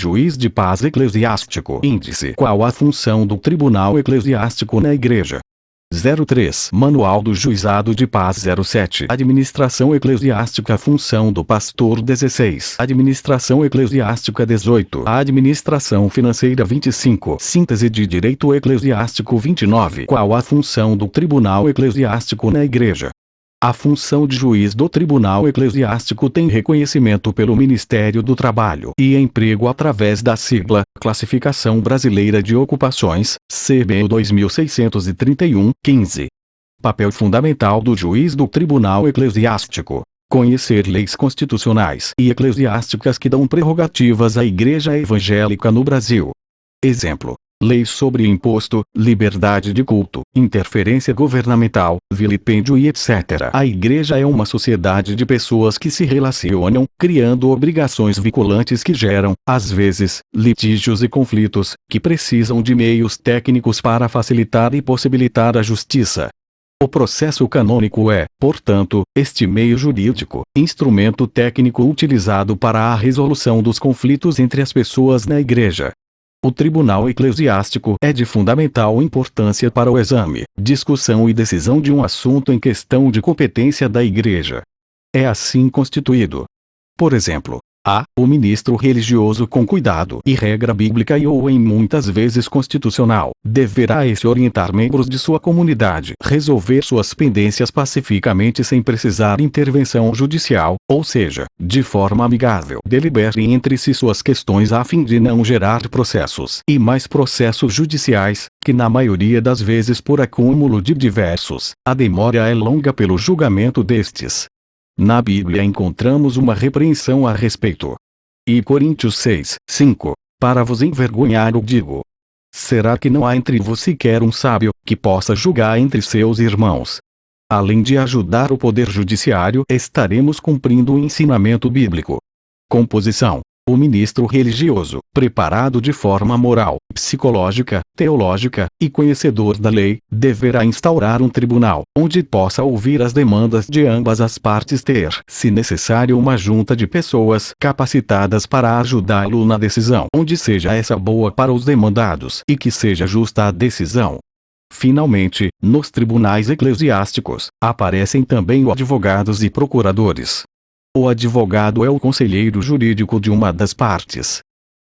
Juiz de paz eclesiástico. Índice. Qual a função do tribunal eclesiástico na Igreja? 03. Manual do Juizado de Paz. 07. Administração eclesiástica. Função do pastor. 16. Administração eclesiástica. 18. A administração financeira. 25. Síntese de direito eclesiástico. 29. Qual a função do tribunal eclesiástico na Igreja? A função de juiz do Tribunal Eclesiástico tem reconhecimento pelo Ministério do Trabalho e Emprego através da sigla Classificação Brasileira de Ocupações, CBO 2631-15. Papel fundamental do juiz do Tribunal Eclesiástico: conhecer leis constitucionais e eclesiásticas que dão prerrogativas à Igreja Evangélica no Brasil. Exemplo: leis sobre imposto, liberdade de culto, interferência governamental, vilipêndio e etc. A Igreja é uma sociedade de pessoas que se relacionam, criando obrigações vinculantes que geram, às vezes, litígios e conflitos, que precisam de meios técnicos para facilitar e possibilitar a justiça. O processo canônico é, portanto, este meio jurídico, instrumento técnico utilizado para a resolução dos conflitos entre as pessoas na Igreja. O Tribunal Eclesiástico é de fundamental importância para o exame, discussão e decisão de um assunto em questão de competência da Igreja. É assim constituído. Por exemplo, a. O ministro religioso com cuidado e regra bíblica e ou em muitas vezes constitucional, deverá esse orientar membros de sua comunidade, resolver suas pendências pacificamente sem precisar intervenção judicial, ou seja, de forma amigável. Deliberem entre si suas questões a fim de não gerar processos e mais processos judiciais, que na maioria das vezes por acúmulo de diversos, a demora é longa pelo julgamento destes. Na Bíblia encontramos uma repreensão a respeito. E Coríntios 6, 5. Para vos envergonhar o digo. Será que não há entre vós sequer um sábio, que possa julgar entre seus irmãos? Além de ajudar o poder judiciário, estaremos cumprindo o ensinamento bíblico. Composição: o ministro religioso, preparado de forma moral, psicológica, teológica, e conhecedor da lei, deverá instaurar um tribunal, onde possa ouvir as demandas de ambas as partes, ter, se necessário, uma junta de pessoas capacitadas para ajudá-lo na decisão, onde seja essa boa para os demandados e que seja justa a decisão. Finalmente, nos tribunais eclesiásticos, aparecem também os advogados e procuradores. O advogado é o conselheiro jurídico de uma das partes.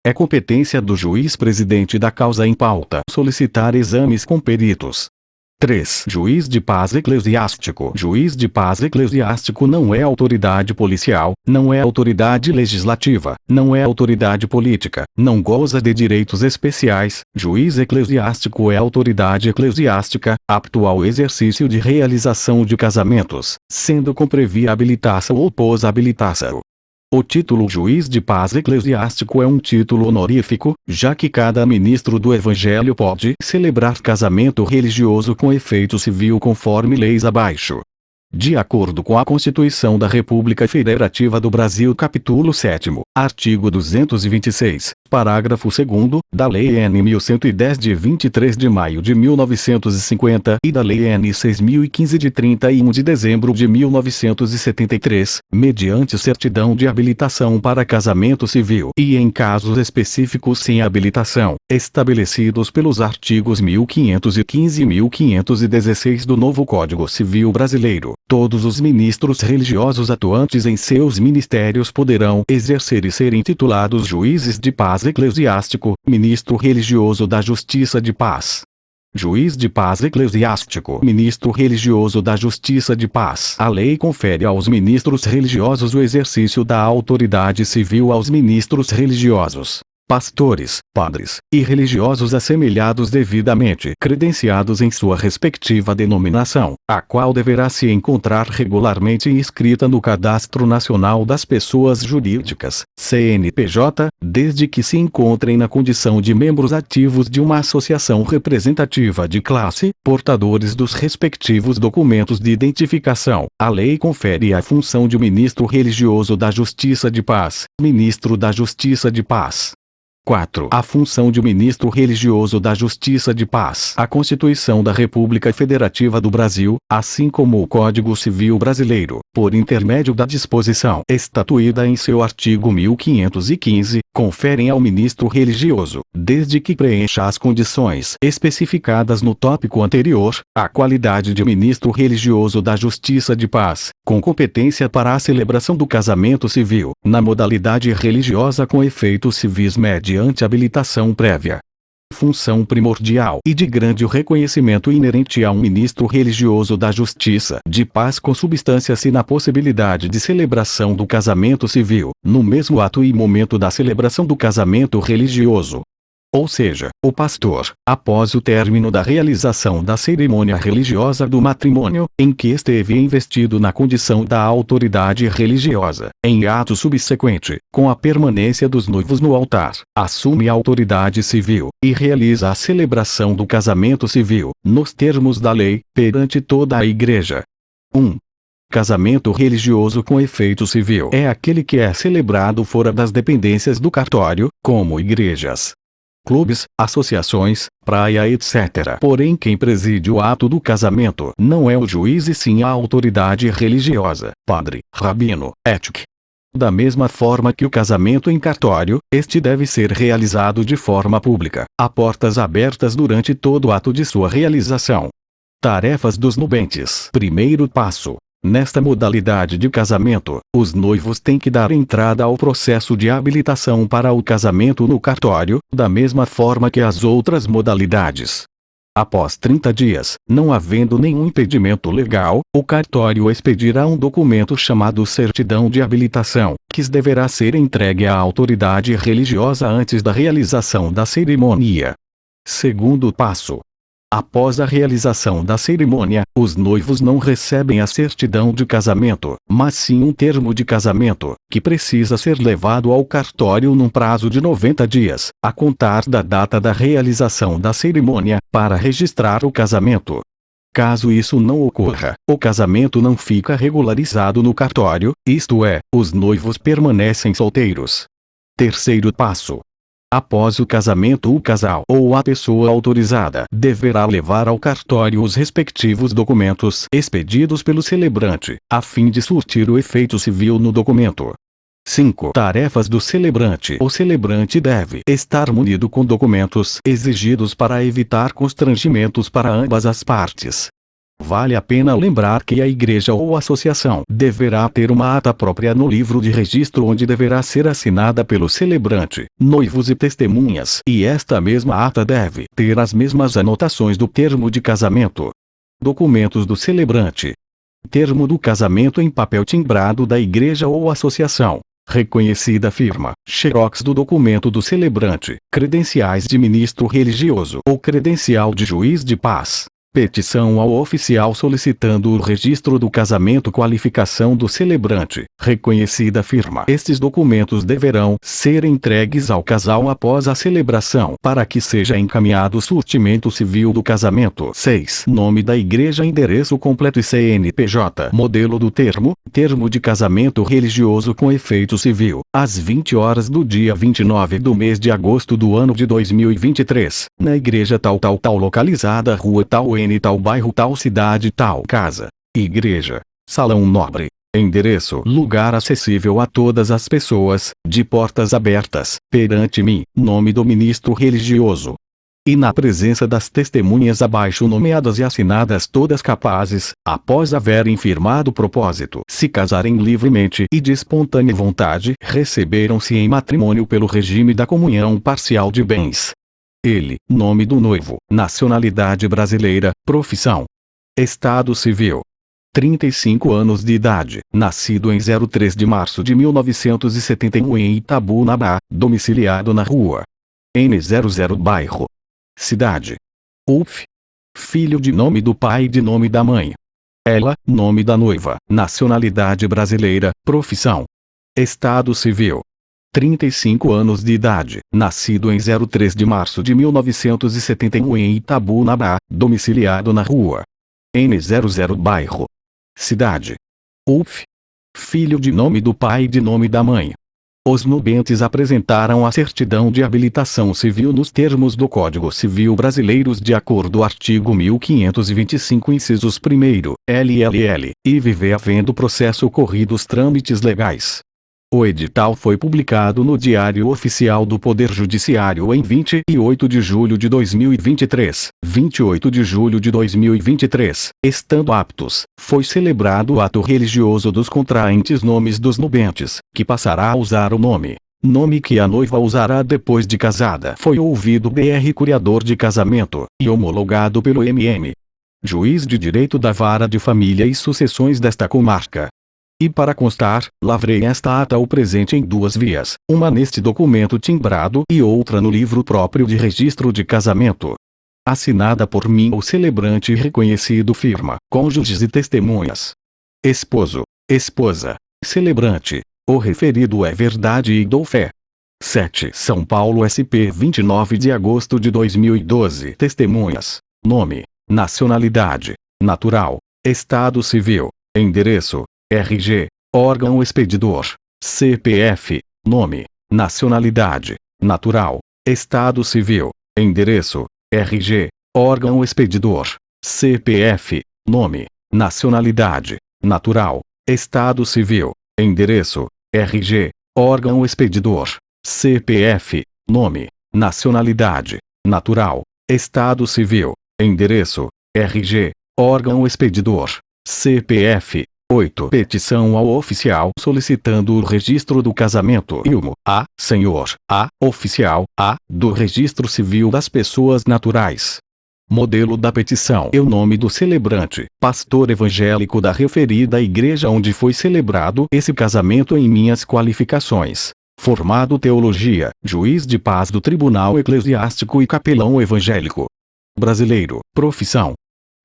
É competência do juiz presidente da causa em pauta solicitar exames com peritos. 3. Juiz de paz eclesiástico. Juiz de paz eclesiástico não é autoridade policial, não é autoridade legislativa, não é autoridade política, não goza de direitos especiais. Juiz eclesiástico é autoridade eclesiástica, apto ao exercício de realização de casamentos, sendo com previa habilitação ou pós-habilitação. O título juiz de paz eclesiástico é um título honorífico, já que cada ministro do Evangelho pode celebrar casamento religioso com efeito civil conforme leis abaixo. De acordo com a Constituição da República Federativa do Brasil, capítulo 7º, artigo 226, parágrafo 2º, da Lei N. 1110 de 23 de maio de 1950 e da Lei N. 6015 de 31 de dezembro de 1973, mediante certidão de habilitação para casamento civil e em casos específicos sem habilitação, estabelecidos pelos artigos 1515 e 1516 do novo Código Civil Brasileiro, todos os ministros religiosos atuantes em seus ministérios poderão exercer e serem titulados juízes de paz eclesiástico, ministro religioso da Justiça de Paz. Juiz de paz eclesiástico, ministro religioso da Justiça de Paz. A lei confere aos ministros religiosos o exercício da autoridade civil aos ministros religiosos, pastores, padres, e religiosos assemelhados devidamente credenciados em sua respectiva denominação, a qual deverá se encontrar regularmente inscrita no Cadastro Nacional das Pessoas Jurídicas, CNPJ, desde que se encontrem na condição de membros ativos de uma associação representativa de classe, portadores dos respectivos documentos de identificação. A lei confere a função de ministro religioso da Justiça de Paz, ministro da Justiça de Paz. 4. A função de ministro religioso da Justiça de Paz. A Constituição da República Federativa do Brasil, assim como o Código Civil Brasileiro, por intermédio da disposição estatuída em seu artigo 1515, conferem ao ministro religioso, desde que preencha as condições especificadas no tópico anterior, a qualidade de ministro religioso da Justiça de Paz, com competência para a celebração do casamento civil, na modalidade religiosa com efeitos civis mediante habilitação prévia. Função primordial e de grande reconhecimento inerente a um ministro religioso da Justiça de Paz consubstância-se na possibilidade de celebração do casamento civil, no mesmo ato e momento da celebração do casamento religioso. Ou seja, o pastor, após o término da realização da cerimônia religiosa do matrimônio, em que esteve investido na condição da autoridade religiosa, em ato subsequente, com a permanência dos noivos no altar, assume a autoridade civil, e realiza a celebração do casamento civil, nos termos da lei, perante toda a Igreja. 1. Casamento religioso com efeito civil é aquele que é celebrado fora das dependências do cartório, como igrejas, clubes, associações, praia, etc. Porém, quem preside o ato do casamento não é o juiz e sim a autoridade religiosa, padre, rabino, etc. Da mesma forma que o casamento em cartório, este deve ser realizado de forma pública, a portas abertas durante todo o ato de sua realização. Tarefas dos nubentes. Primeiro passo. Nesta modalidade de casamento, os noivos têm que dar entrada ao processo de habilitação para o casamento no cartório, da mesma forma que as outras modalidades. Após 30 dias, não havendo nenhum impedimento legal, o cartório expedirá um documento chamado Certidão de Habilitação, que deverá ser entregue à autoridade religiosa antes da realização da cerimônia. Segundo passo. Após a realização da cerimônia, os noivos não recebem a certidão de casamento, mas sim um termo de casamento, que precisa ser levado ao cartório num prazo de 90 dias, a contar da data da realização da cerimônia, para registrar o casamento. Caso isso não ocorra, o casamento não fica regularizado no cartório, isto é, os noivos permanecem solteiros. Terceiro passo. Após o casamento, o casal ou a pessoa autorizada deverá levar ao cartório os respectivos documentos expedidos pelo celebrante, a fim de surtir o efeito civil no documento. 5. Tarefas do celebrante. O celebrante deve estar munido com documentos exigidos para evitar constrangimentos para ambas as partes. Vale a pena lembrar que a igreja ou associação deverá ter uma ata própria no livro de registro onde deverá ser assinada pelo celebrante, noivos e testemunhas, e esta mesma ata deve ter as mesmas anotações do termo de casamento. Documentos do celebrante. Termo do casamento em papel timbrado da igreja ou associação. Reconhecida firma, xerox do documento do celebrante, credenciais de ministro religioso ou credencial de juiz de paz. Petição ao oficial solicitando o registro do casamento, qualificação do celebrante, reconhecida firma. Estes documentos deverão ser entregues ao casal após a celebração para que seja encaminhado o surtimento civil do casamento. 6. Nome da igreja, endereço completo e CNPJ. Modelo do termo de casamento religioso com efeito civil, às 20 horas do dia 29 do mês de agosto do ano de 2023, na igreja tal localizada rua tal N tal bairro tal cidade tal casa, igreja, salão nobre, endereço, lugar acessível a todas as pessoas, de portas abertas, perante mim, nome do ministro religioso. E na presença das testemunhas abaixo nomeadas e assinadas todas capazes, após haverem firmado propósito, se casarem livremente e de espontânea vontade, receberam-se em matrimônio pelo regime da comunhão parcial de bens. Ele, nome do noivo, nacionalidade brasileira, profissão. Estado civil. 35 anos de idade, nascido em 03 de março de 1971 em Itabunabá, domiciliado na rua N00 bairro. Cidade. UF. Filho de nome do pai e de nome da mãe. Ela, nome da noiva, nacionalidade brasileira, profissão. Estado civil. 35 anos de idade, nascido em 03 de março de 1971 em Itabunabá, domiciliado na rua N00 bairro. Cidade. UF. Filho de nome do pai e de nome da mãe. Os nubentes apresentaram a certidão de habilitação civil nos termos do Código Civil Brasileiros de acordo artigo 1525 incisos 1º, LLL, e viver havendo processo ocorrido os trâmites legais. O edital foi publicado no Diário Oficial do Poder Judiciário em 28 de julho de 2023, 28 de julho de 2023, estando aptos, foi celebrado o ato religioso dos contraentes nomes dos nubentes, que passará a usar o nome que a noiva usará depois de casada. Foi ouvido o BR Curador de Casamento, e homologado pelo MM. Juiz de Direito da Vara de Família e Sucessões desta comarca. E para constar, lavrei esta ata o presente em duas vias, uma neste documento timbrado e outra no livro próprio de registro de casamento. Assinada por mim o celebrante e reconhecido firma, cônjuges e testemunhas. Esposo, esposa, celebrante. O referido é verdade e dou fé. 7 São Paulo SP 29 de agosto de 2012 Testemunhas. Nome, nacionalidade, natural, estado civil, endereço, RG, órgão expedidor, CPF, nome, nacionalidade, natural, estado civil, endereço, RG, órgão expedidor, CPF, nome, nacionalidade, natural, estado civil, endereço, RG, órgão expedidor, CPF, nome, nacionalidade, natural, estado civil, endereço, RG, órgão expedidor, CPF. 8 Petição ao oficial solicitando o registro do casamento ilmo, a, senhor, a, oficial, a, do registro civil das pessoas naturais. Modelo da petição e o nome do celebrante, pastor evangélico da referida igreja onde foi celebrado esse casamento em minhas qualificações. Formado teologia, juiz de paz do Tribunal Eclesiástico e capelão evangélico. Brasileiro, profissão.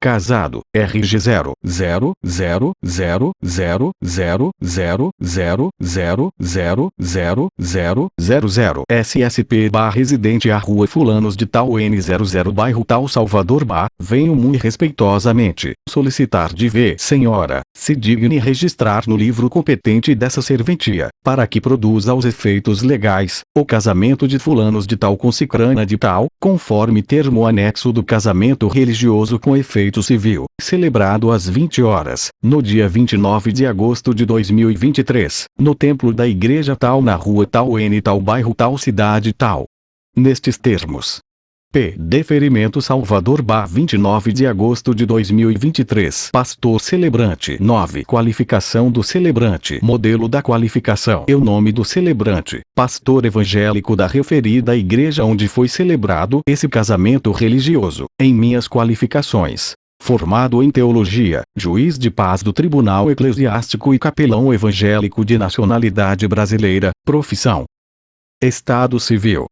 Casado, RG 0000000000000 SSP residente à rua Fulanos de Tal N00 bairro Tal Salvador venho muito respeitosamente solicitar de ver senhora, se digne registrar no livro competente dessa serventia, para que produza os efeitos legais, o casamento de Fulanos de Tal com Cicrana de Tal, conforme termo anexo do casamento religioso com efeito civil, celebrado às 20 horas, no dia 29 de agosto de 2023, no templo da igreja tal na rua tal N tal bairro tal cidade tal. Nestes termos. P. Deferimento Salvador 29 de agosto de 2023 Pastor celebrante 9 Qualificação do celebrante Modelo da qualificação e o nome do celebrante, pastor evangélico da referida igreja onde foi celebrado esse casamento religioso, em minhas qualificações. Formado em teologia, juiz de paz do Tribunal Eclesiástico e capelão evangélico de nacionalidade brasileira, profissão. Estado civil.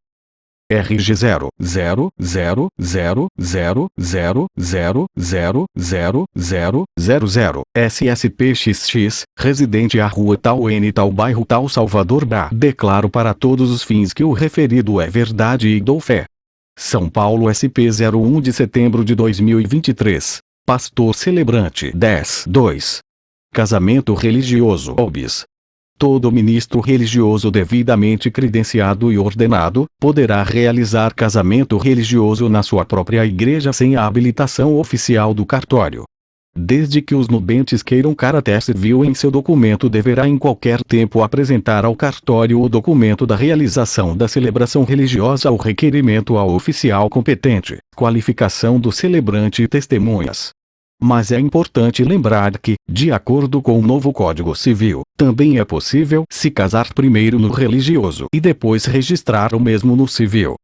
RG 00000000000 SSPXX, residente à rua tal N tal bairro tal Salvador declaro para todos os fins que o referido é verdade e dou fé. São Paulo SP 01 de setembro de 2023. Pastor celebrante 10-2. Casamento religioso OBS. Todo ministro religioso devidamente credenciado e ordenado, poderá realizar casamento religioso na sua própria igreja sem a habilitação oficial do cartório. Desde que os nubentes queiram caráter civil em seu documento deverá em qualquer tempo apresentar ao cartório o documento da realização da celebração religiosa ou requerimento ao oficial competente, qualificação do celebrante e testemunhas. Mas é importante lembrar que, de acordo com o novo Código Civil, também é possível se casar primeiro no religioso e depois registrar o mesmo no civil.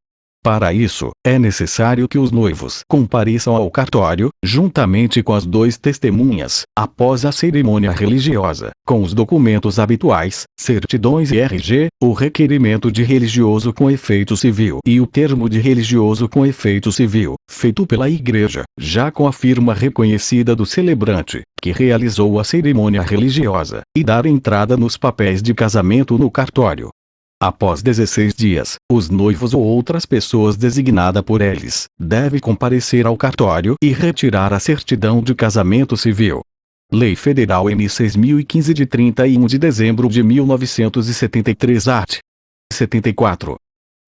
Para isso, é necessário que os noivos compareçam ao cartório, juntamente com as duas testemunhas, após a cerimônia religiosa, com os documentos habituais, certidões e RG, o requerimento de religioso com efeito civil e o termo de religioso com efeito civil, feito pela igreja, já com a firma reconhecida do celebrante, que realizou a cerimônia religiosa, e dar entrada nos papéis de casamento no cartório. Após 16 dias, os noivos ou outras pessoas designadas por eles, devem comparecer ao cartório e retirar a certidão de casamento civil. Lei Federal N. 6.015 de 31 de dezembro de 1973 art. 74.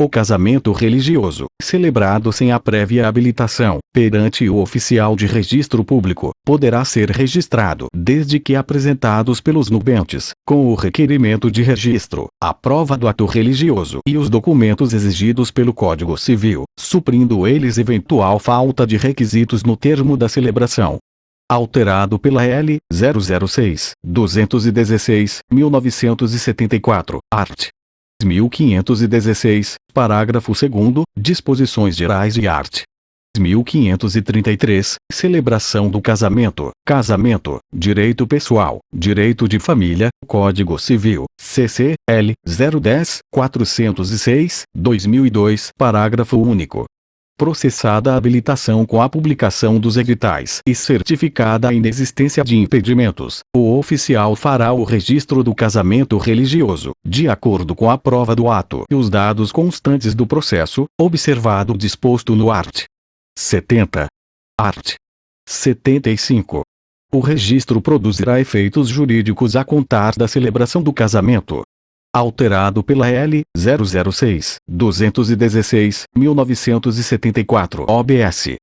O casamento religioso, celebrado sem a prévia habilitação, perante o oficial de registro público, poderá ser registrado desde que apresentados pelos nubentes, com o requerimento de registro, a prova do ato religioso e os documentos exigidos pelo Código Civil, suprindo eles eventual falta de requisitos no termo da celebração. Alterado pela L. 006-216, 1974, art. 1516, parágrafo 2º, disposições gerais e art. 1533, celebração do casamento, direito pessoal, direito de família, Código Civil, CC, L. 010-406, 2002, parágrafo único. Processada a habilitação com a publicação dos editais e certificada a inexistência de impedimentos, o oficial fará o registro do casamento religioso, de acordo com a prova do ato e os dados constantes do processo, observado o disposto no art. 70. Art. 75. O registro produzirá efeitos jurídicos a contar da celebração do casamento. Alterado pela L. 006-216, 1974 OBS.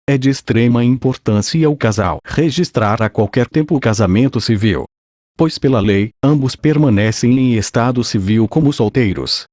É de extrema importância o casal registrar a qualquer tempo o casamento civil, pois pela lei, ambos permanecem em estado civil como solteiros.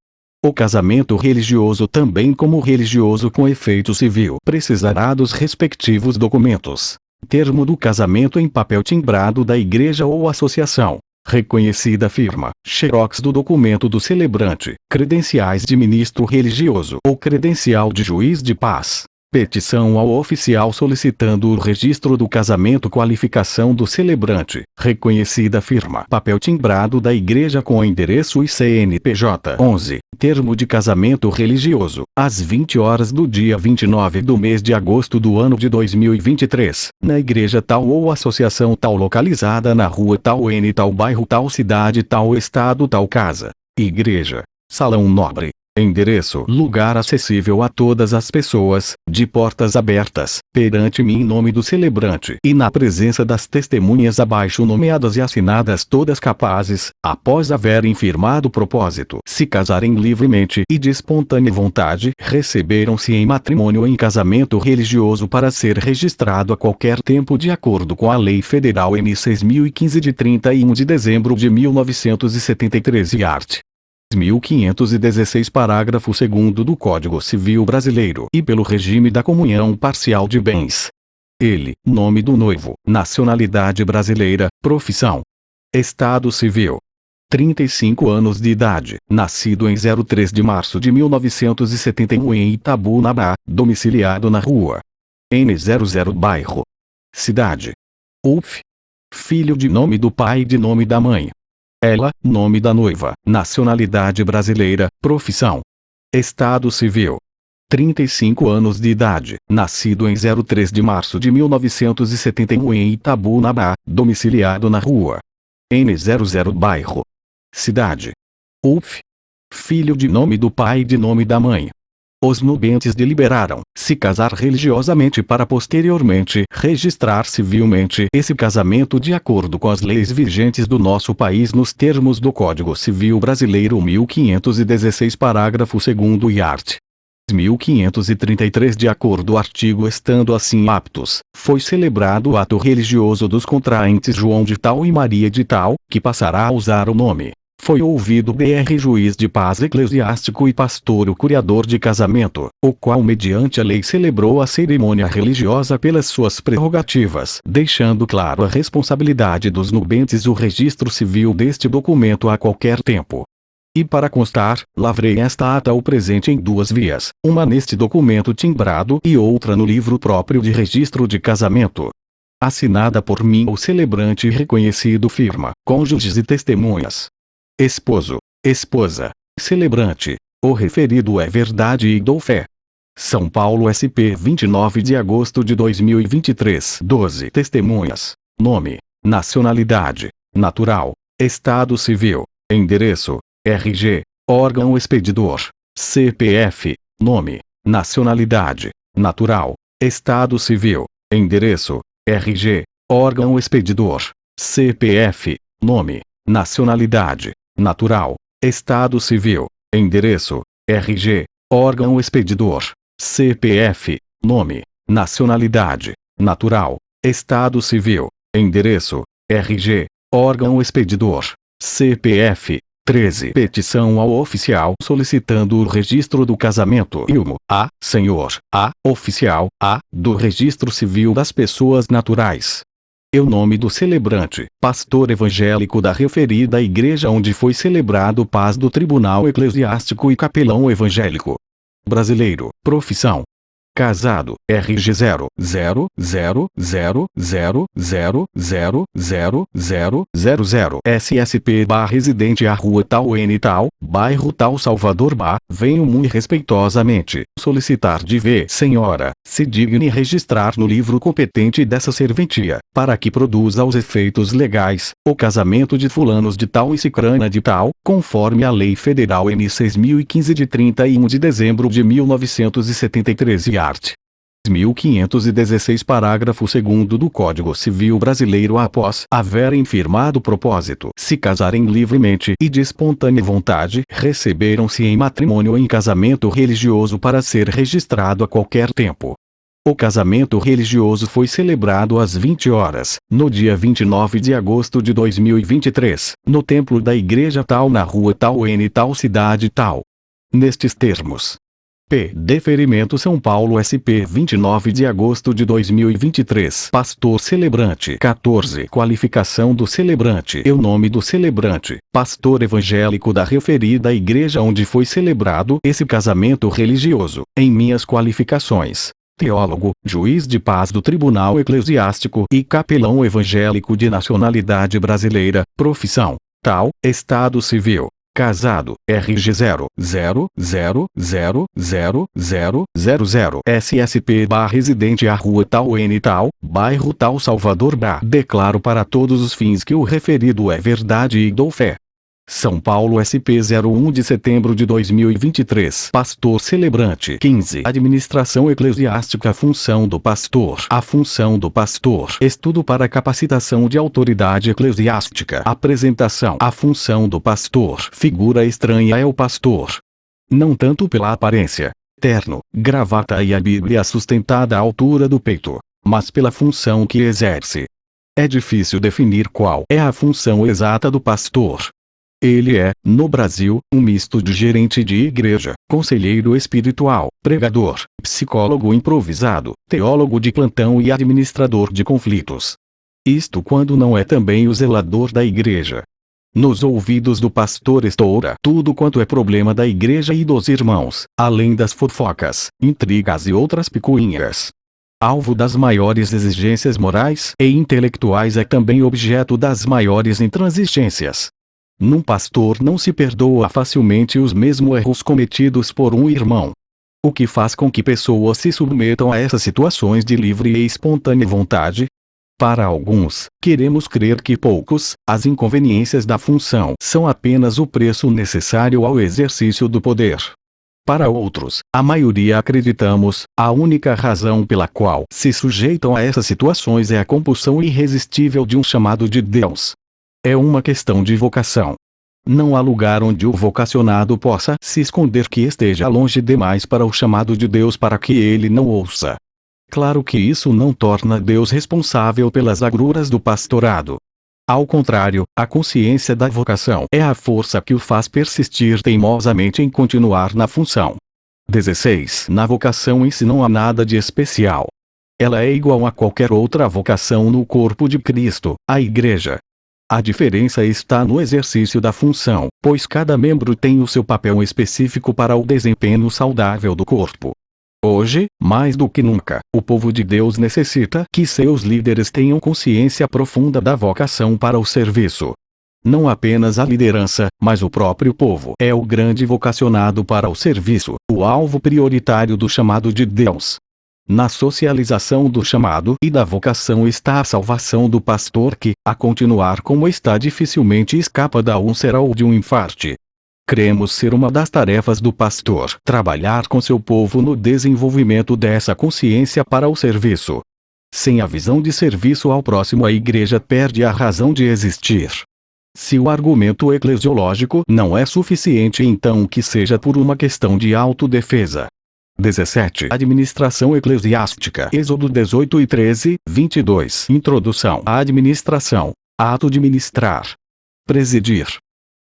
O casamento religioso também como religioso com efeito civil precisará dos respectivos documentos. Termo do casamento em papel timbrado da igreja ou associação. Reconhecida firma, xerox do documento do celebrante, credenciais de ministro religioso ou credencial de juiz de paz. Petição ao oficial solicitando o registro do casamento, qualificação do celebrante, reconhecida firma, papel timbrado da igreja com endereço e CNPJ. 11. Termo de casamento religioso, às 20 horas do dia 29 do mês de agosto do ano de 2023, na igreja tal ou associação tal localizada na rua tal N tal bairro tal cidade tal estado tal casa. Igreja. Salão nobre. Endereço: lugar acessível a todas as pessoas, de portas abertas, perante mim em nome do celebrante e na presença das testemunhas abaixo nomeadas e assinadas todas capazes, após haverem firmado propósito, se casarem livremente e de espontânea vontade, receberam-se em matrimônio ou em casamento religioso para ser registrado a qualquer tempo de acordo com a Lei Federal N. 6.015 de 31 de dezembro de 1973 e art. 1516 parágrafo 2º do Código Civil Brasileiro e pelo regime da comunhão parcial de bens. Ele, nome do noivo, nacionalidade brasileira, profissão. Estado civil. 35 anos de idade, nascido em 03 de março de 1971 em Itabunabá, domiciliado na rua N00 bairro. Cidade. UF. Filho de nome do pai e de nome da mãe. Ela, nome da noiva, nacionalidade brasileira, profissão. Estado civil. 35 anos de idade, nascido em 03 de março de 1971 em Itabunabá, domiciliado na rua N00 bairro. Cidade. UF. Filho de nome do pai e de nome da mãe. Os nubentes deliberaram se casar religiosamente para posteriormente registrar civilmente esse casamento de acordo com as leis vigentes do nosso país nos termos do Código Civil Brasileiro 1516 parágrafo 2º e art. 1533 de acordo artigo estando assim aptos, foi celebrado o ato religioso dos contraentes João de Tal e Maria de Tal, que passará a usar o nome. Foi ouvido Br juiz de paz eclesiástico e pastor o curiador de casamento, o qual mediante a lei celebrou a cerimônia religiosa pelas suas prerrogativas, deixando claro a responsabilidade dos nubentes o registro civil deste documento a qualquer tempo. E para constar, lavrei esta ata o presente em duas vias, uma neste documento timbrado e outra no livro próprio de registro de casamento. Assinada por mim o celebrante e reconhecido firma, cônjuges e testemunhas. Esposo, esposa, celebrante, o referido é verdade e dou fé. São Paulo SP 29 de agosto de 2023 12 testemunhas, nome, nacionalidade, natural, estado civil, endereço, RG, órgão expedidor, CPF, nome, nacionalidade, natural, estado civil, endereço, RG, órgão expedidor, CPF, nome, nacionalidade, natural, estado civil, endereço, RG, órgão expedidor, CPF, nome, nacionalidade, natural, estado civil, endereço, RG, órgão expedidor, CPF. 13. Petição ao oficial solicitando o registro do casamento ilmo, a, senhor, a, oficial, a, do registro civil das pessoas naturais. E o nome do celebrante, pastor evangélico da referida igreja onde foi celebrado paz do Tribunal Eclesiástico e capelão evangélico. Brasileiro, profissão. Casado, RG 00000000000 SSP residente a rua tal N tal, bairro tal Salvador venho muito respeitosamente solicitar de V. Senhora, se digne registrar no livro competente dessa serventia, para que produza aos efeitos legais, o casamento de fulanos de tal e cicrana de tal, conforme a Lei Federal N 6015 de 31 de dezembro de 1973 e art. 1516 parágrafo 2º do Código Civil Brasileiro após haverem firmado propósito se casarem livremente e de espontânea vontade receberam-se em matrimônio ou em casamento religioso para ser registrado a qualquer tempo. O casamento religioso foi celebrado às 20 horas, no dia 29 de agosto de 2023, no templo da igreja tal na rua tal N tal cidade tal. Nestes termos. P. Deferimento São Paulo SP 29 de agosto de 2023 Pastor celebrante 14 Qualificação do celebrante e o nome do celebrante, pastor evangélico da referida igreja onde foi celebrado esse casamento religioso, em minhas qualificações. Teólogo, juiz de paz do Tribunal Eclesiástico e capelão evangélico de nacionalidade brasileira, profissão, tal, estado civil. Casado, RG 000000000 SSP residente a rua tal N tal, bairro tal Salvador Declaro para todos os fins que o referido é verdade e dou fé. São Paulo SP 01 de setembro de 2023 Pastor celebrante 15 Administração eclesiástica Função do pastor A função do pastor Estudo para capacitação de autoridade eclesiástica Apresentação A função do pastor Figura estranha é o pastor. Não tanto pela aparência, terno, gravata e a Bíblia sustentada à altura do peito, mas pela função que exerce. É difícil definir qual é a função exata do pastor. Ele é, no Brasil, um misto de gerente de igreja, conselheiro espiritual, pregador, psicólogo improvisado, teólogo de plantão e administrador de conflitos. Isto quando não é também o zelador da igreja. Nos ouvidos do pastor estoura tudo quanto é problema da igreja e dos irmãos, além das fofocas, intrigas e outras picuinhas. Alvo das maiores exigências morais e intelectuais é também objeto das maiores intransigências. Num pastor não se perdoa facilmente os mesmos erros cometidos por um irmão. O que faz com que pessoas se submetam a essas situações de livre e espontânea vontade? Para alguns, queremos crer que poucos, as inconveniências da função são apenas o preço necessário ao exercício do poder. Para outros, a maioria acreditamos, a única razão pela qual se sujeitam a essas situações é a compulsão irresistível de um chamado de Deus. É uma questão de vocação. Não há lugar onde o vocacionado possa se esconder que esteja longe demais para o chamado de Deus para que ele não ouça. Claro que isso não torna Deus responsável pelas agruras do pastorado. Ao contrário, a consciência da vocação é a força que o faz persistir teimosamente em continuar na função. 16. Na vocação em si não há nada de especial. Ela é igual a qualquer outra vocação no corpo de Cristo, a Igreja. A diferença está no exercício da função, pois cada membro tem o seu papel específico para o desempenho saudável do corpo. Hoje, mais do que nunca, o povo de Deus necessita que seus líderes tenham consciência profunda da vocação para o serviço. Não apenas a liderança, mas o próprio povo é o grande vocacionado para o serviço, o alvo prioritário do chamado de Deus. Na socialização do chamado e da vocação está a salvação do pastor que, a continuar como está dificilmente escapa da úlcera ou de um infarte. Cremos ser uma das tarefas do pastor trabalhar com seu povo no desenvolvimento dessa consciência para o serviço. Sem a visão de serviço ao próximo, a igreja perde a razão de existir. Se o argumento eclesiológico não é suficiente, então que seja por uma questão de autodefesa. 17. Administração eclesiástica. Êxodo 18 e 13, 22. Introdução à administração. Ato de ministrar. Presidir.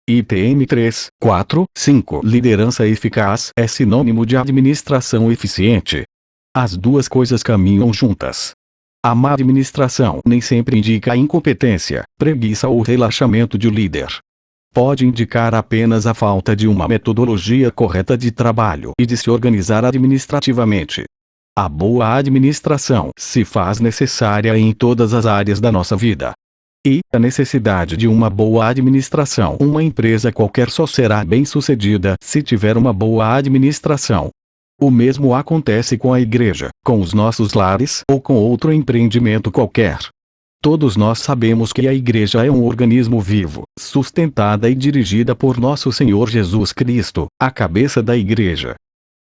IPM 3, 4, 5. Liderança eficaz é sinônimo de administração eficiente. As duas coisas caminham juntas. A má administração nem sempre indica a incompetência, preguiça ou relaxamento de um líder. Pode indicar apenas a falta de uma metodologia correta de trabalho e de se organizar administrativamente. A boa administração se faz necessária em todas as áreas da nossa vida. E a necessidade de uma boa administração. Uma empresa qualquer só será bem-sucedida se tiver uma boa administração. O mesmo acontece com a igreja, com os nossos lares ou com outro empreendimento qualquer. Todos nós sabemos que a igreja é um organismo vivo, sustentada e dirigida por nosso Senhor Jesus Cristo, a cabeça da igreja.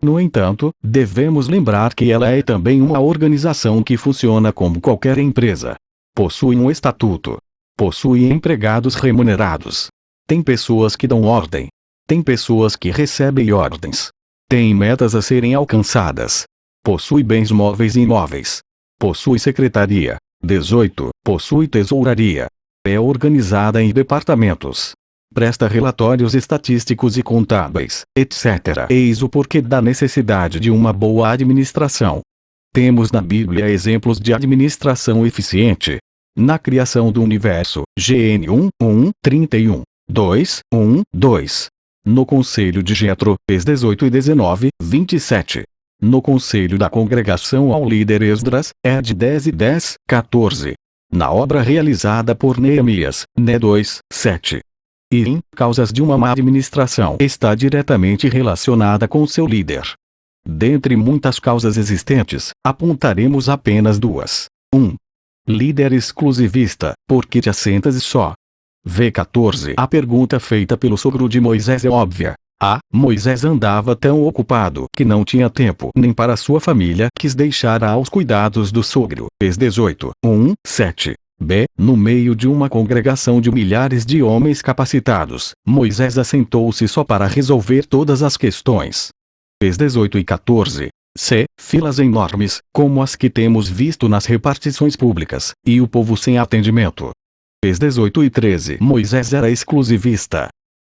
No entanto, devemos lembrar que ela é também uma organização que funciona como qualquer empresa. Possui um estatuto. Possui empregados remunerados. Tem pessoas que dão ordem. Tem pessoas que recebem ordens. Tem metas a serem alcançadas. Possui bens móveis e imóveis. Possui secretaria. 18. Possui tesouraria. É organizada em departamentos. Presta relatórios estatísticos e contábeis, etc. Eis o porquê da necessidade de uma boa administração. Temos na Bíblia exemplos de administração eficiente. Na criação do universo, GN 1, 31. 2, 2. No conselho de Jetro, Ex 18 e 19, 27. No conselho da congregação ao líder Esdras, Ed 10 e 10, 14. Na obra realizada por Neemias, Ne 2, 7. E em causas de uma má administração está diretamente relacionada com seu líder. Dentre muitas causas existentes, apontaremos apenas duas. 1. Líder exclusivista, porque te assentas só. V14. A pergunta feita pelo sogro de Moisés é óbvia. A. Moisés andava tão ocupado que não tinha tempo nem para sua família, quis deixar aos cuidados do sogro. Ex 18, 7. B. No meio de uma congregação de milhares de homens capacitados, Moisés assentou-se só para resolver todas as questões. Ex 18 e 14. C. Filas enormes, como as que temos visto nas repartições públicas, e o povo sem atendimento. Ex 18 e 13. Moisés era exclusivista.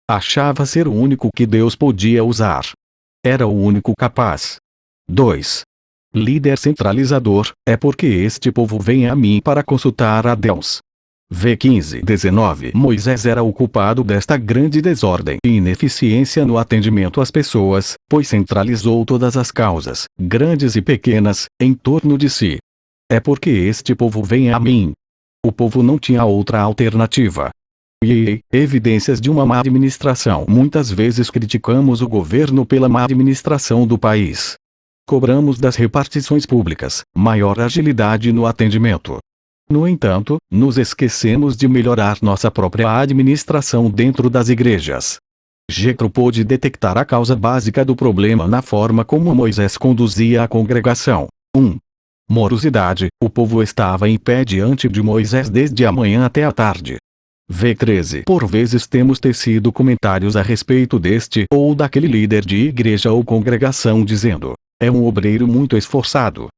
Achava ser o único que Deus podia usar. Era o único capaz. 2. Líder centralizador, é porque este povo vem a mim para consultar a Deus. V15, 19. Moisés era o culpado desta grande desordem e ineficiência no atendimento às pessoas, pois centralizou todas as causas, grandes e pequenas, em torno de si. É porque este povo vem a mim. O povo não tinha outra alternativa. E evidências de uma má administração. Muitas vezes criticamos o governo pela má administração do país. Cobramos das repartições públicas maior agilidade no atendimento. No entanto, nos esquecemos de melhorar nossa própria administração dentro das igrejas. Jetro pôde detectar a causa básica do problema na forma como Moisés conduzia a congregação. 1. Morosidade. O povo estava em pé diante de Moisés desde a manhã até a tarde. V13. Por vezes temos tecido comentários a respeito deste ou daquele líder de igreja ou congregação dizendo: é um obreiro muito esforçado.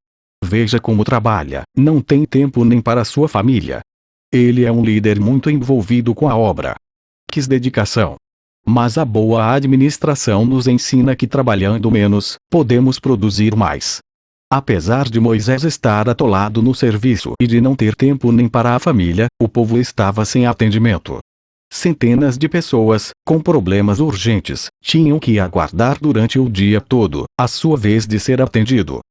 Veja como trabalha, não tem tempo nem para sua família. Ele é um líder muito envolvido com a obra. Que dedicação! Mas a boa administração nos ensina que trabalhando menos, podemos produzir mais. Apesar de Moisés estar atolado no serviço e de não ter tempo nem para a família, o povo estava sem atendimento. Centenas de pessoas, com problemas urgentes, tinham que aguardar durante o dia todo, a sua vez de ser atendido.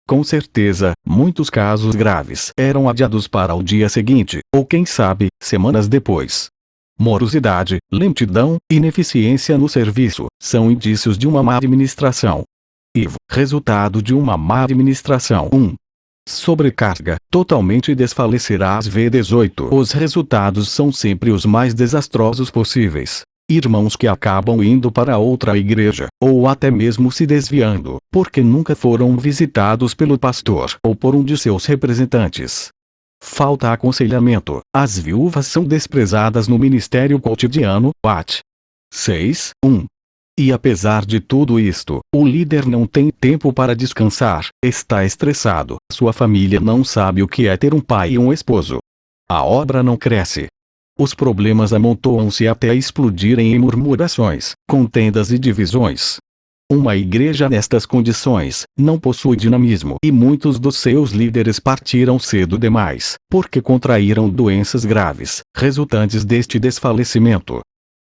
Com certeza, muitos casos graves eram adiados para o dia seguinte, ou quem sabe, semanas depois. Morosidade, lentidão, ineficiência no serviço, são indícios de uma má administração. IV. Resultado de uma má administração. 1. Sobrecarga, totalmente desfalecerás. V18. Os resultados são sempre os mais desastrosos possíveis. Irmãos que acabam indo para outra igreja, ou até mesmo se desviando, porque nunca foram visitados pelo pastor ou por um de seus representantes. Falta aconselhamento. As viúvas são desprezadas no ministério cotidiano. At. 6:1. E apesar de tudo isto, o líder não tem tempo para descansar, está estressado, sua família não sabe o que é ter um pai e um esposo. A obra não cresce. Os problemas amontoam-se até explodirem em murmurações, contendas e divisões. Uma igreja nestas condições não possui dinamismo e muitos dos seus líderes partiram cedo demais, porque contraíram doenças graves, resultantes deste desfalecimento.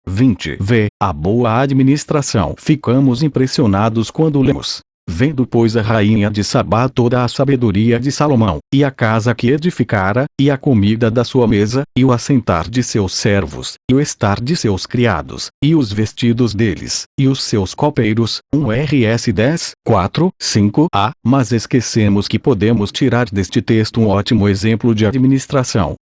20. A boa administração. Ficamos impressionados quando lemos: vendo pois a rainha de Sabá toda a sabedoria de Salomão, e a casa que edificara, e a comida da sua mesa, e o assentar de seus servos, e o estar de seus criados, e os vestidos deles, e os seus copeiros, 1 Rs 10, 4, 5a, mas esquecemos que podemos tirar deste texto um ótimo exemplo de administração.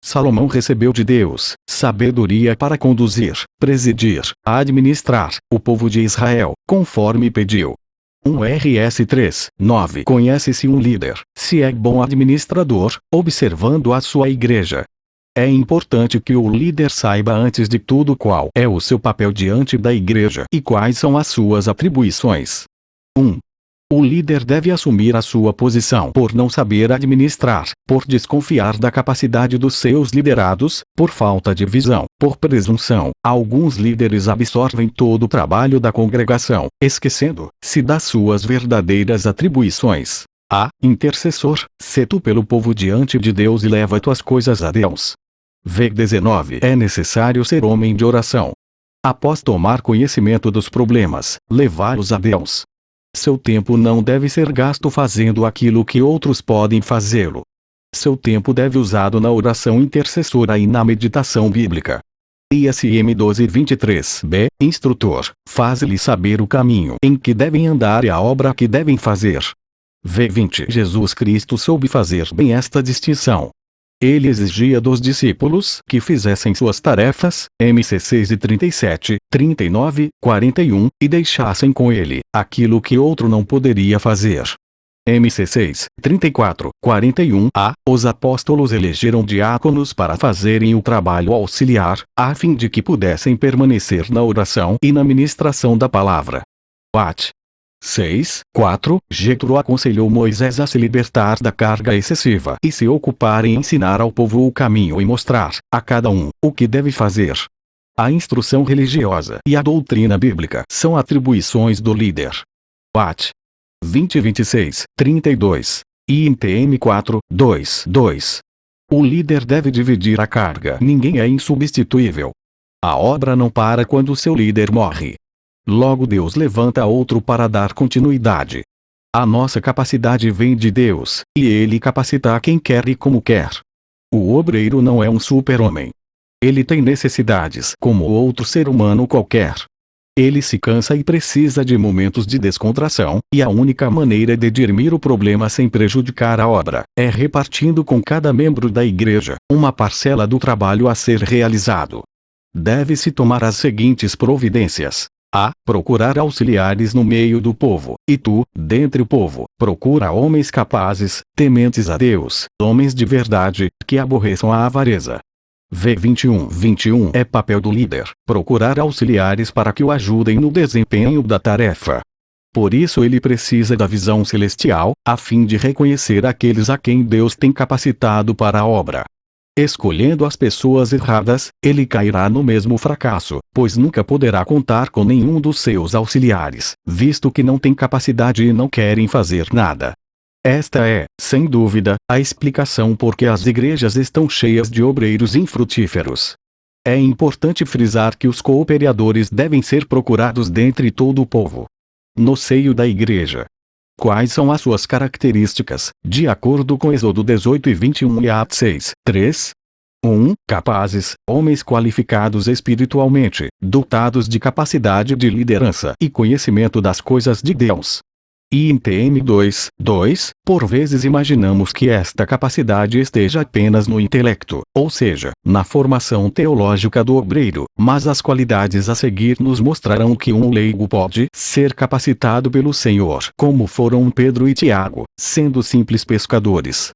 Salomão recebeu de Deus sabedoria para conduzir, presidir, administrar o povo de Israel, conforme pediu. 1 Rs 3, 9. Conhece-se um líder, se é bom administrador, observando a sua igreja. É importante que o líder saiba antes de tudo qual é o seu papel diante da igreja e quais são as suas atribuições. 1. O líder deve assumir a sua posição por não saber administrar, por desconfiar da capacidade dos seus liderados, por falta de visão, por presunção. Alguns líderes absorvem todo o trabalho da congregação, esquecendo-se das suas verdadeiras atribuições. Intercessor, sê tu pelo povo diante de Deus e leva tuas coisas a Deus. V19. É necessário ser homem de oração. Após tomar conhecimento dos problemas, levá-los a Deus. Seu tempo não deve ser gasto fazendo aquilo que outros podem fazê-lo. Seu tempo deve usado na oração intercessora e na meditação bíblica. ISM 12:23b, instrutor, faz-lhe saber o caminho em que devem andar e a obra que devem fazer. V20. Jesus Cristo soube fazer bem esta distinção. Ele exigia dos discípulos que fizessem suas tarefas, MC 6:37, 39, 41, e deixassem com ele aquilo que outro não poderia fazer. MC 6, 34, 41a. Os apóstolos elegeram diáconos para fazerem o trabalho auxiliar, a fim de que pudessem permanecer na oração e na ministração da palavra. At. 6:4. Jetro aconselhou Moisés a se libertar da carga excessiva e se ocupar em ensinar ao povo o caminho e mostrar a cada um o que deve fazer. A instrução religiosa e a doutrina bíblica são atribuições do líder. At. 20:26, 32. INTM 4:2:2. O líder deve dividir a carga. Ninguém é insubstituível. A obra não para quando seu líder morre. Logo Deus levanta outro para dar continuidade. A nossa capacidade vem de Deus, e Ele capacita a quem quer e como quer. O obreiro não é um super-homem. Ele tem necessidades como outro ser humano qualquer. Ele se cansa e precisa de momentos de descontração, e a única maneira de dirimir o problema sem prejudicar a obra é repartindo com cada membro da igreja uma parcela do trabalho a ser realizado. Deve-se tomar as seguintes providências. Procurar auxiliares no meio do povo, e tu, dentre o povo, procura homens capazes, tementes a Deus, homens de verdade, que aborreçam a avareza. V21 é papel do líder, procurar auxiliares para que o ajudem no desempenho da tarefa. Por isso ele precisa da visão celestial, a fim de reconhecer aqueles a quem Deus tem capacitado para a obra. Escolhendo as pessoas erradas, ele cairá no mesmo fracasso, pois nunca poderá contar com nenhum dos seus auxiliares, visto que não tem capacidade e não querem fazer nada. Esta é, sem dúvida, a explicação por que as igrejas estão cheias de obreiros infrutíferos. É importante frisar que os cooperadores devem ser procurados dentre todo o povo. No seio da igreja. Quais são as suas características, de acordo com Êxodo 18:21 e Atos 6:3? 1. Capazes, homens qualificados espiritualmente, dotados de capacidade de liderança e conhecimento das coisas de Deus. E em TM 2:2, por vezes imaginamos que esta capacidade esteja apenas no intelecto, ou seja, na formação teológica do obreiro, mas as qualidades a seguir nos mostrarão que um leigo pode ser capacitado pelo Senhor, como foram Pedro e Tiago, sendo simples pescadores.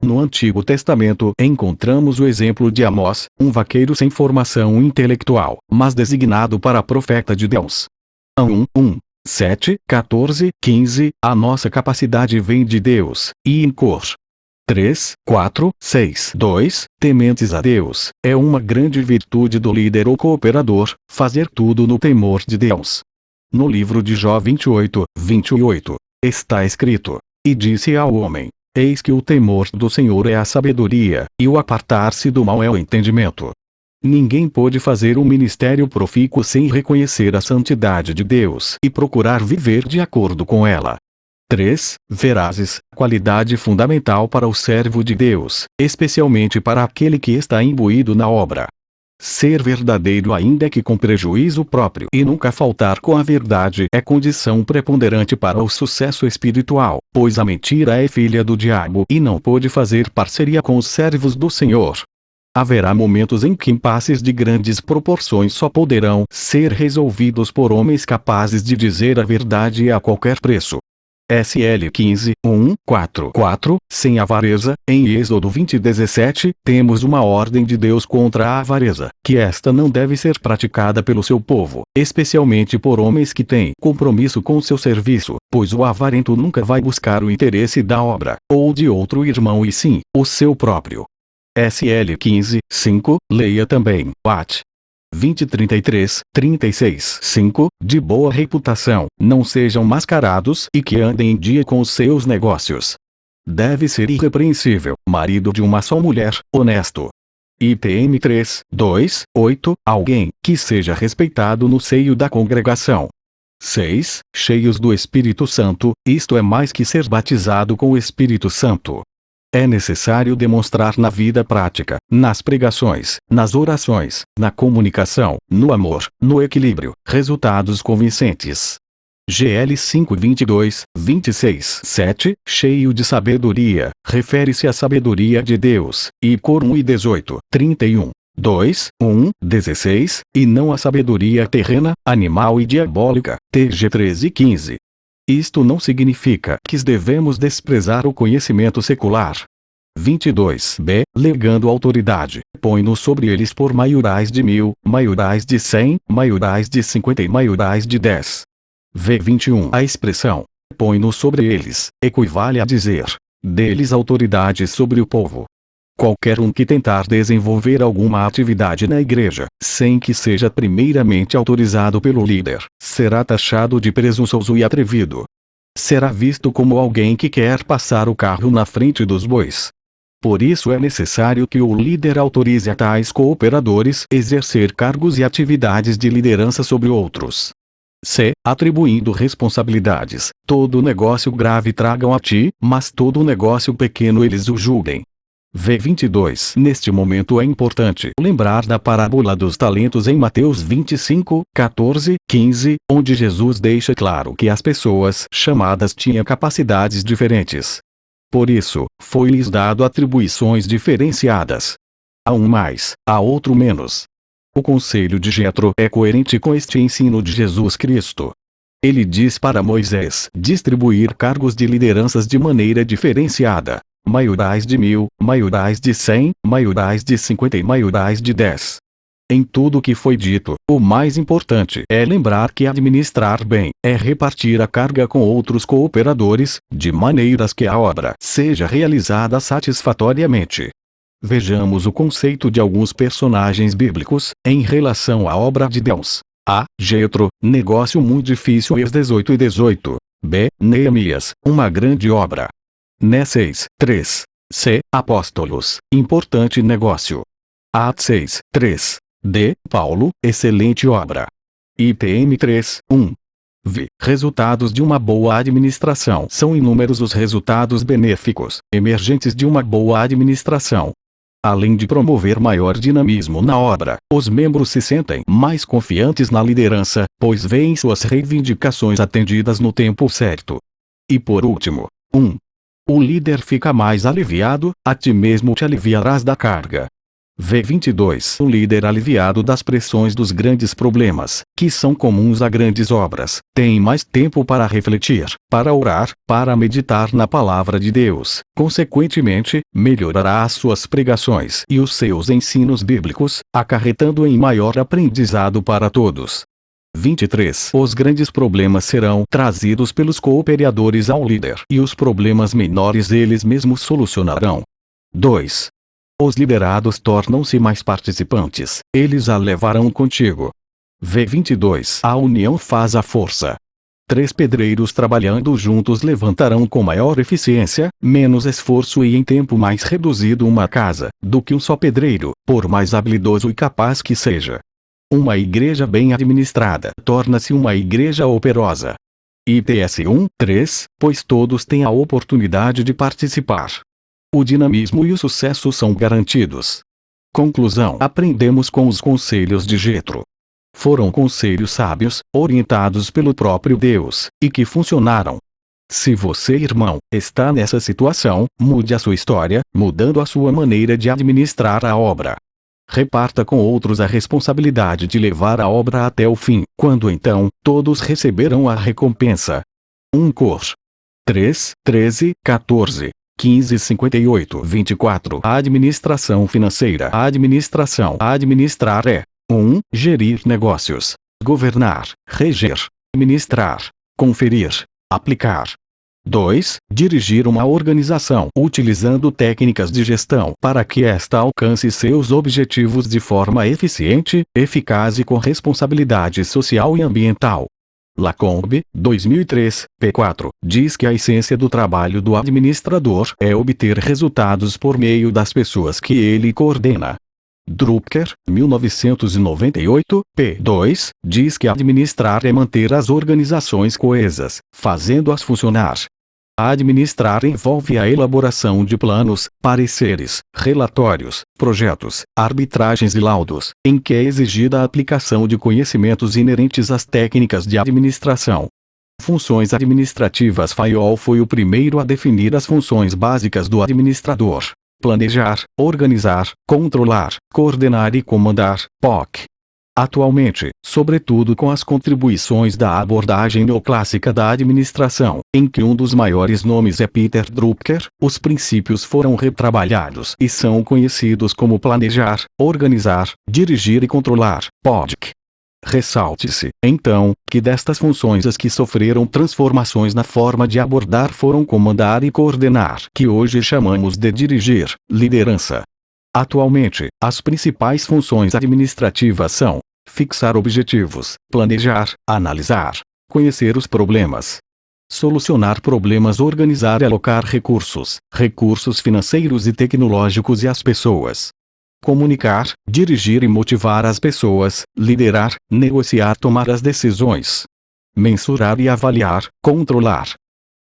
No Antigo Testamento encontramos o exemplo de Amós, um vaqueiro sem formação intelectual, mas designado para profeta de Deus. 7, 14, 15, a nossa capacidade vem de Deus, e em cor. 3, 4, 6, 2, tementes a Deus, é uma grande virtude do líder ou cooperador, fazer tudo no temor de Deus. No livro de Jó 28:28, está escrito: E disse ao homem: Eis que o temor do Senhor é a sabedoria, e o apartar-se do mal é o entendimento. Ninguém pode fazer um ministério profícuo sem reconhecer a santidade de Deus e procurar viver de acordo com ela. 3. Verazes, qualidade fundamental para o servo de Deus, especialmente para aquele que está imbuído na obra. Ser verdadeiro ainda que com prejuízo próprio e nunca faltar com a verdade é condição preponderante para o sucesso espiritual, pois a mentira é filha do diabo e não pode fazer parceria com os servos do Senhor. Haverá momentos em que impasses de grandes proporções só poderão ser resolvidos por homens capazes de dizer a verdade a qualquer preço. SL 15:4 Sem avareza, em Êxodo 20:17, temos uma ordem de Deus contra a avareza, que esta não deve ser praticada pelo seu povo, especialmente por homens que têm compromisso com seu serviço, pois o avarento nunca vai buscar o interesse da obra, ou de outro irmão e sim, o seu próprio. SL 15:5, leia também, At. 20:33-36:5, de boa reputação, não sejam mascarados e que andem em dia com os seus negócios. Deve ser irrepreensível, marido de uma só mulher, honesto. IPM 3:2:8, alguém que seja respeitado no seio da congregação. 6. Cheios do Espírito Santo, isto é mais que ser batizado com o Espírito Santo. É necessário demonstrar na vida prática, nas pregações, nas orações, na comunicação, no amor, no equilíbrio, resultados convincentes. GL 5:22-26:7, cheio de sabedoria, refere-se à sabedoria de Deus, e Cor 1:18-31:2:1:16, e não à sabedoria terrena, animal e diabólica, TG 13:15. Isto não significa que devemos desprezar o conhecimento secular. 22b, legando autoridade, põe-nos sobre eles por maiorais de 1000, maiorais de 100, maiorais de 50 e maiorais de 10. V21. A expressão, põe-nos sobre eles, equivale a dizer, deles autoridade sobre o povo. Qualquer um que tentar desenvolver alguma atividade na igreja, sem que seja primeiramente autorizado pelo líder, será taxado de presunçoso e atrevido. Será visto como alguém que quer passar o carro na frente dos bois. Por isso é necessário que o líder autorize a tais cooperadores exercer cargos e atividades de liderança sobre outros. C. Atribuindo responsabilidades, todo negócio grave tragam a ti, mas todo negócio pequeno eles o julguem. V22. Neste momento é importante lembrar da parábola dos talentos em Mateus 25:14-15, onde Jesus deixa claro que as pessoas chamadas tinham capacidades diferentes. Por isso, foi-lhes dado atribuições diferenciadas. A um mais, a outro menos. O conselho de Jetro é coerente com este ensino de Jesus Cristo. Ele diz para Moisés distribuir cargos de lideranças de maneira diferenciada. Maiorais de 1000, maiorais de 100, maiorais de 50 e maiorais de 10. Em tudo o que foi dito, o mais importante é lembrar que administrar bem é repartir a carga com outros cooperadores, de maneiras que a obra seja realizada satisfatoriamente. Vejamos o conceito de alguns personagens bíblicos em relação à obra de Deus. A. Jetro, negócio muito difícil, Êxodo 18:18. B. Neemias, uma grande obra. Né 6:3. C. Apóstolos, importante negócio. Atos 6:3. D. Paulo, excelente obra. IPM 3:1. V. Resultados de uma boa administração. São inúmeros os resultados benéficos, emergentes de uma boa administração. Além de promover maior dinamismo na obra, os membros se sentem mais confiantes na liderança, pois veem suas reivindicações atendidas no tempo certo. E por último, 1. O líder fica mais aliviado, a ti mesmo te aliviarás da carga. V22. O líder aliviado das pressões dos grandes problemas, que são comuns a grandes obras, tem mais tempo para refletir, para orar, para meditar na palavra de Deus. Consequentemente, melhorará as suas pregações e os seus ensinos bíblicos, acarretando em maior aprendizado para todos. 23. Os grandes problemas serão trazidos pelos cooperadores ao líder, e os problemas menores eles mesmos solucionarão. 2. Os liderados tornam-se mais participantes, eles a levarão contigo. V22. A união faz a força. 3 pedreiros trabalhando juntos levantarão com maior eficiência, menos esforço e em tempo mais reduzido uma casa, do que um só pedreiro, por mais habilidoso e capaz que seja. Uma igreja bem administrada torna-se uma igreja operosa. ITS 1:3, pois todos têm a oportunidade de participar. O dinamismo e o sucesso são garantidos. Conclusão: aprendemos com os conselhos de Jetro. Foram conselhos sábios, orientados pelo próprio Deus, e que funcionaram. Se você, irmão, está nessa situação, mude a sua história, mudando a sua maneira de administrar a obra. Reparta com outros a responsabilidade de levar a obra até o fim, quando então, todos receberão a recompensa. 1 Cor. 3, 13, 14. 15, 58, 24. A administração financeira. A administração. Administrar é: 1. Gerir negócios. Governar, reger, administrar, conferir, aplicar. 2. Dirigir uma organização utilizando técnicas de gestão para que esta alcance seus objetivos de forma eficiente, eficaz e com responsabilidade social e ambiental. Lacombe, 2003, p. 4, diz que a essência do trabalho do administrador é obter resultados por meio das pessoas que ele coordena. Drucker, 1998, p. 2, diz que administrar é manter as organizações coesas, fazendo-as funcionar. Administrar envolve a elaboração de planos, pareceres, relatórios, projetos, arbitragens e laudos, em que é exigida a aplicação de conhecimentos inerentes às técnicas de administração. Funções administrativas. Fayol foi o primeiro a definir as funções básicas do administrador: planejar, organizar, controlar, coordenar e comandar, POC. Atualmente, sobretudo com as contribuições da abordagem neoclássica da administração, em que um dos maiores nomes é Peter Drucker, os princípios foram retrabalhados e são conhecidos como planejar, organizar, dirigir e controlar, PODC. Ressalte-se, então, que destas funções as que sofreram transformações na forma de abordar foram comandar e coordenar, que hoje chamamos de dirigir, liderança. Atualmente, as principais funções administrativas são: fixar objetivos, planejar, analisar, conhecer os problemas, solucionar problemas, organizar e alocar recursos, recursos financeiros e tecnológicos e as pessoas, comunicar, dirigir e motivar as pessoas, liderar, negociar, tomar as decisões, mensurar e avaliar, controlar.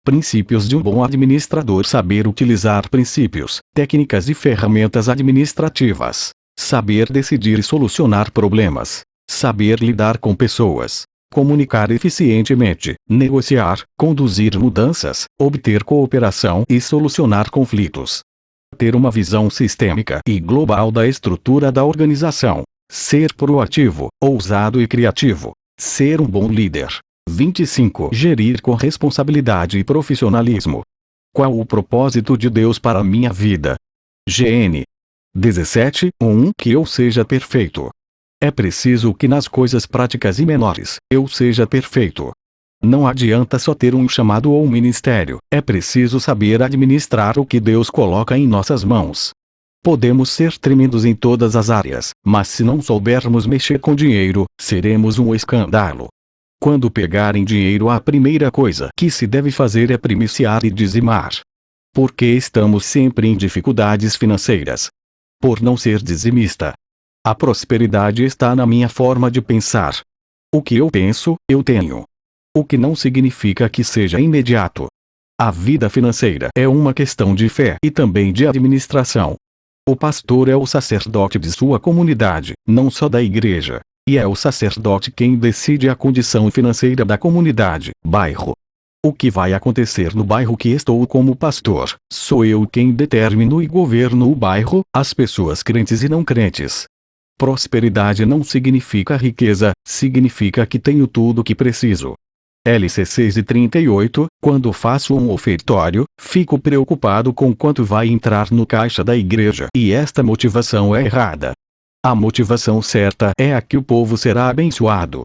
Princípios de um bom administrador: saber utilizar princípios, técnicas e ferramentas administrativas, saber decidir e solucionar problemas, saber lidar com pessoas, comunicar eficientemente, negociar, conduzir mudanças, obter cooperação e solucionar conflitos. Ter uma visão sistêmica e global da estrutura da organização, ser proativo, ousado e criativo, ser um bom líder. 25. Gerir com responsabilidade e profissionalismo. Qual o propósito de Deus para a minha vida? GN 17, 1. Que eu seja perfeito. É preciso que nas coisas práticas e menores, eu seja perfeito. Não adianta só ter um chamado ou um ministério, é preciso saber administrar o que Deus coloca em nossas mãos. Podemos ser tremendos em todas as áreas, mas se não soubermos mexer com dinheiro, seremos um escândalo. Quando pegarem dinheiro, a primeira coisa que se deve fazer é primiciar e dizimar. Porque estamos sempre em dificuldades financeiras? Por não ser dizimista. A prosperidade está na minha forma de pensar. O que eu penso, eu tenho. O que não significa que seja imediato. A vida financeira é uma questão de fé e também de administração. O pastor é o sacerdote de sua comunidade, não só da igreja. E é o sacerdote quem decide a condição financeira da comunidade, bairro. O que vai acontecer no bairro que estou como pastor? Sou eu quem determino e governo o bairro, as pessoas crentes e não crentes. Prosperidade não significa riqueza, significa que tenho tudo o que preciso. LC 6:38, quando faço um ofertório, fico preocupado com quanto vai entrar no caixa da igreja e esta motivação é errada. A motivação certa é a que o povo será abençoado.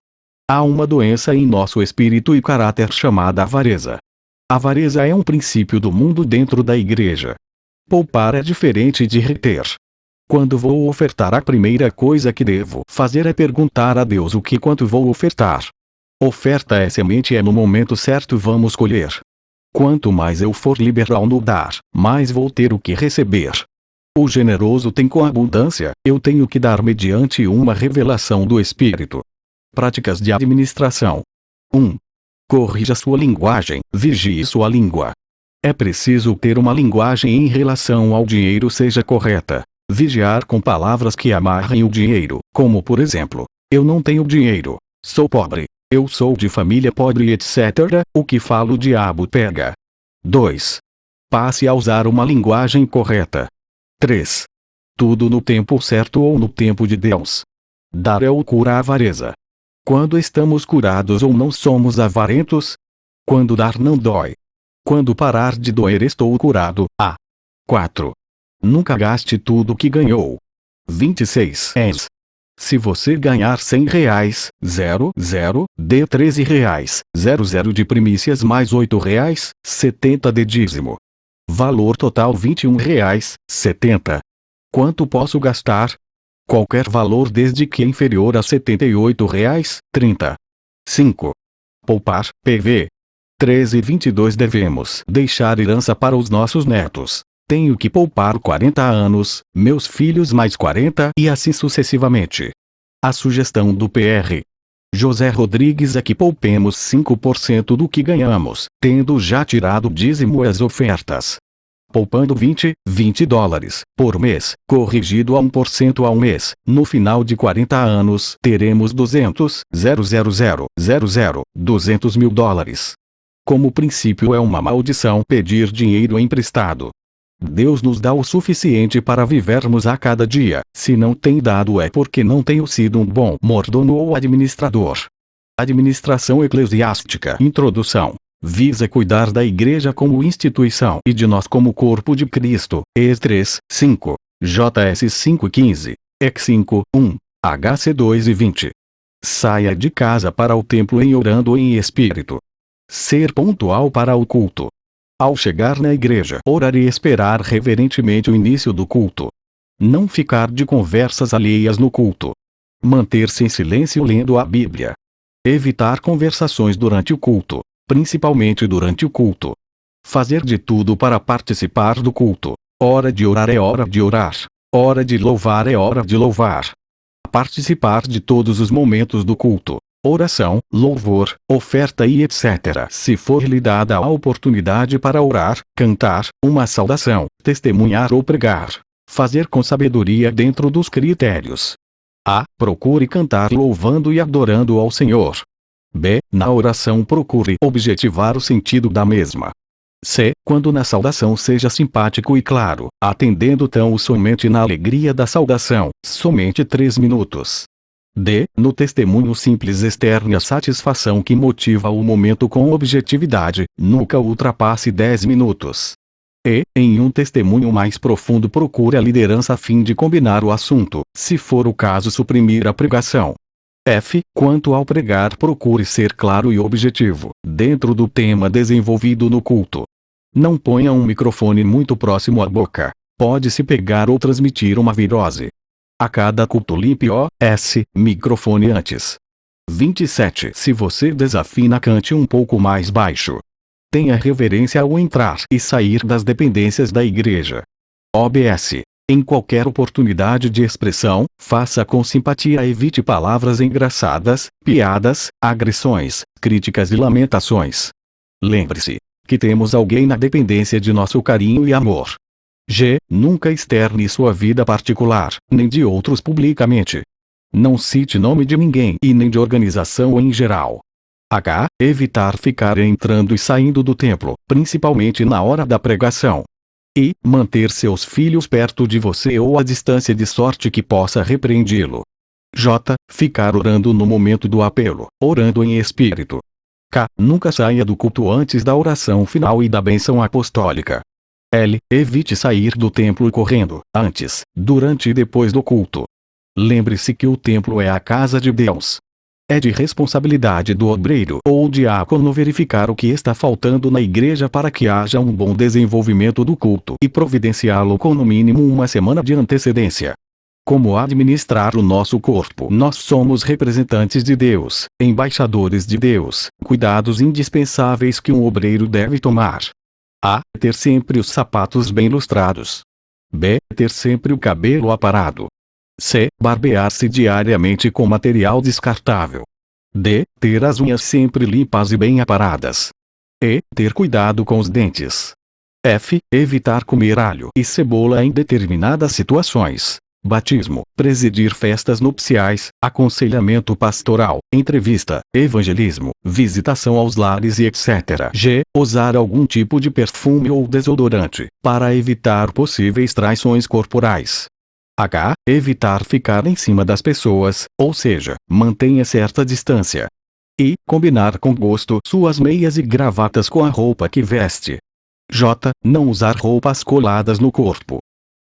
Há uma doença em nosso espírito e caráter chamada avareza. Avareza é um princípio do mundo dentro da igreja. Poupar é diferente de reter. Quando vou ofertar, a primeira coisa que devo fazer é perguntar a Deus o que e quanto vou ofertar. Oferta é semente e no momento certo vamos colher. Quanto mais eu for liberal no dar, mais vou ter o que receber. O generoso tem com abundância, eu tenho que dar mediante uma revelação do Espírito. Práticas de administração. 1. Corrija sua linguagem, vigie sua língua. É preciso ter uma linguagem em relação ao dinheiro seja correta. Vigiar com palavras que amarrem o dinheiro, como por exemplo, eu não tenho dinheiro, sou pobre, eu sou de família pobre etc. O que falo o diabo pega. 2. Passe a usar uma linguagem correta. 3. Tudo no tempo certo ou no tempo de Deus. Dar é o cura a avareza. Quando estamos curados ou não somos avarentos? Quando dar não dói. Quando parar de doer estou curado. 4. Nunca gaste tudo o que ganhou. 26. Se você ganhar R$100, 00, dê R$13, 00 de primícias mais R$8, 70 de dízimo. Valor total R$21,70. Quanto posso gastar? Qualquer valor desde que inferior a R$78,30. 5. Poupar, PV. 13:22 devemos deixar herança para os nossos netos. Tenho que poupar 40 anos, meus filhos mais 40 e assim sucessivamente. A sugestão do PR. José Rodrigues é que poupemos 5% do que ganhamos, tendo já tirado o dízimo e as ofertas. Poupando $20 por mês, corrigido a 1% ao mês, no final de 40 anos teremos $200 mil. Como princípio é uma maldição pedir dinheiro emprestado. Deus nos dá o suficiente para vivermos a cada dia, se não tem dado é porque não tenho sido um bom mordomo ou administrador. Administração eclesiástica. Introdução. Visa cuidar da igreja como instituição e de nós como corpo de Cristo. ES 3:5, JS 5:15, EC 5:1, HC 2:20. Saia de casa para o templo em orando em espírito. Ser pontual para o culto. Ao chegar na igreja, orar e esperar reverentemente o início do culto. Não ficar de conversas alheias no culto. Manter-se em silêncio lendo a Bíblia. Evitar conversações durante o culto, principalmente durante o culto. Fazer de tudo para participar do culto. Hora de orar é hora de orar. Hora de louvar é hora de louvar. Participar de todos os momentos do culto. Oração, louvor, oferta e etc. Se for lhe dada a oportunidade para orar, cantar, uma saudação, testemunhar ou pregar. Fazer com sabedoria dentro dos critérios. A. Procure cantar louvando e adorando ao Senhor. B. Na oração procure objetivar o sentido da mesma. C. Quando na saudação seja simpático e claro, atendendo tão somente na alegria da saudação, somente 3 minutos. D. No testemunho simples externe a satisfação que motiva o momento com objetividade, nunca ultrapasse 10 minutos. E, em um testemunho mais profundo procure a liderança a fim de combinar o assunto, se for o caso suprimir a pregação. F. Quanto ao pregar procure ser claro e objetivo, dentro do tema desenvolvido no culto. Não ponha um microfone muito próximo à boca. Pode-se pegar ou transmitir uma virose. A cada culto limpe o microfone antes. 27. Se você desafina cante um pouco mais baixo. Tenha reverência ao entrar e sair das dependências da igreja. OBS. Em qualquer oportunidade de expressão, faça com simpatia evite palavras engraçadas, piadas, agressões, críticas e lamentações. Lembre-se que temos alguém na dependência de nosso carinho e amor. G. Nunca externe sua vida particular, nem de outros publicamente. Não cite nome de ninguém e nem de organização em geral. H. Evitar ficar entrando e saindo do templo, principalmente na hora da pregação. I. Manter seus filhos perto de você ou à distância de sorte que possa repreendê-lo. J. Ficar orando no momento do apelo, orando em espírito. K. Nunca saia do culto antes da oração final e da bênção apostólica. L. Evite sair do templo correndo, antes, durante e depois do culto. Lembre-se que o templo é a casa de Deus. É de responsabilidade do obreiro ou diácono verificar o que está faltando na igreja para que haja um bom desenvolvimento do culto e providenciá-lo com no mínimo uma semana de antecedência. Como administrar o nosso corpo? Nós somos representantes de Deus, embaixadores de Deus. Cuidados indispensáveis que um obreiro deve tomar. A. Ter sempre os sapatos bem lustrados. B. Ter sempre o cabelo aparado. C. Barbear-se diariamente com material descartável. D. Ter as unhas sempre limpas e bem aparadas. E. Ter cuidado com os dentes. F. Evitar comer alho e cebola em determinadas situações. Batismo, presidir festas nupciais, aconselhamento pastoral, entrevista, evangelismo, visitação aos lares e etc. G. Usar algum tipo de perfume ou desodorante, para evitar possíveis traições corporais. H. Evitar ficar em cima das pessoas, ou seja, mantenha certa distância. I. Combinar com gosto suas meias e gravatas com a roupa que veste. J. Não usar roupas coladas no corpo.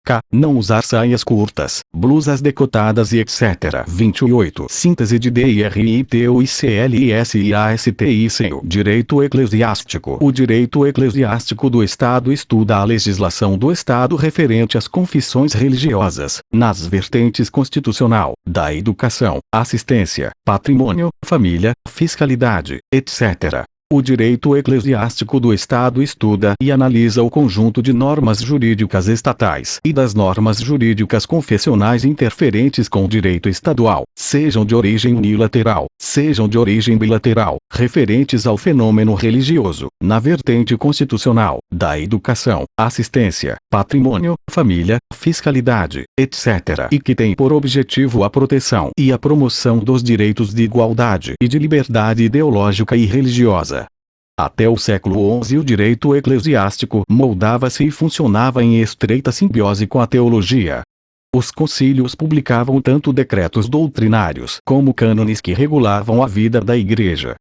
K. Não usar saias curtas, blusas decotadas e etc. 28. Síntese de DIRITO ICLISIASTICO. Direito eclesiástico. O direito eclesiástico do Estado estuda a legislação do Estado referente às confissões religiosas, nas vertentes constitucional, da educação, assistência, patrimônio, família, fiscalidade, etc. O direito eclesiástico do Estado estuda e analisa o conjunto de normas jurídicas estatais e das normas jurídicas confessionais interferentes com o direito estadual, sejam de origem unilateral, sejam de origem bilateral, referentes ao fenômeno religioso, na vertente constitucional, da educação, assistência, patrimônio, família, fiscalidade, etc. e que têm por objetivo a proteção e a promoção dos direitos de igualdade e de liberdade ideológica e religiosa. Até o século XI o direito eclesiástico moldava-se e funcionava em estreita simbiose com a teologia. Os concílios publicavam tanto decretos doutrinários como cânones que regulavam a vida da Igreja.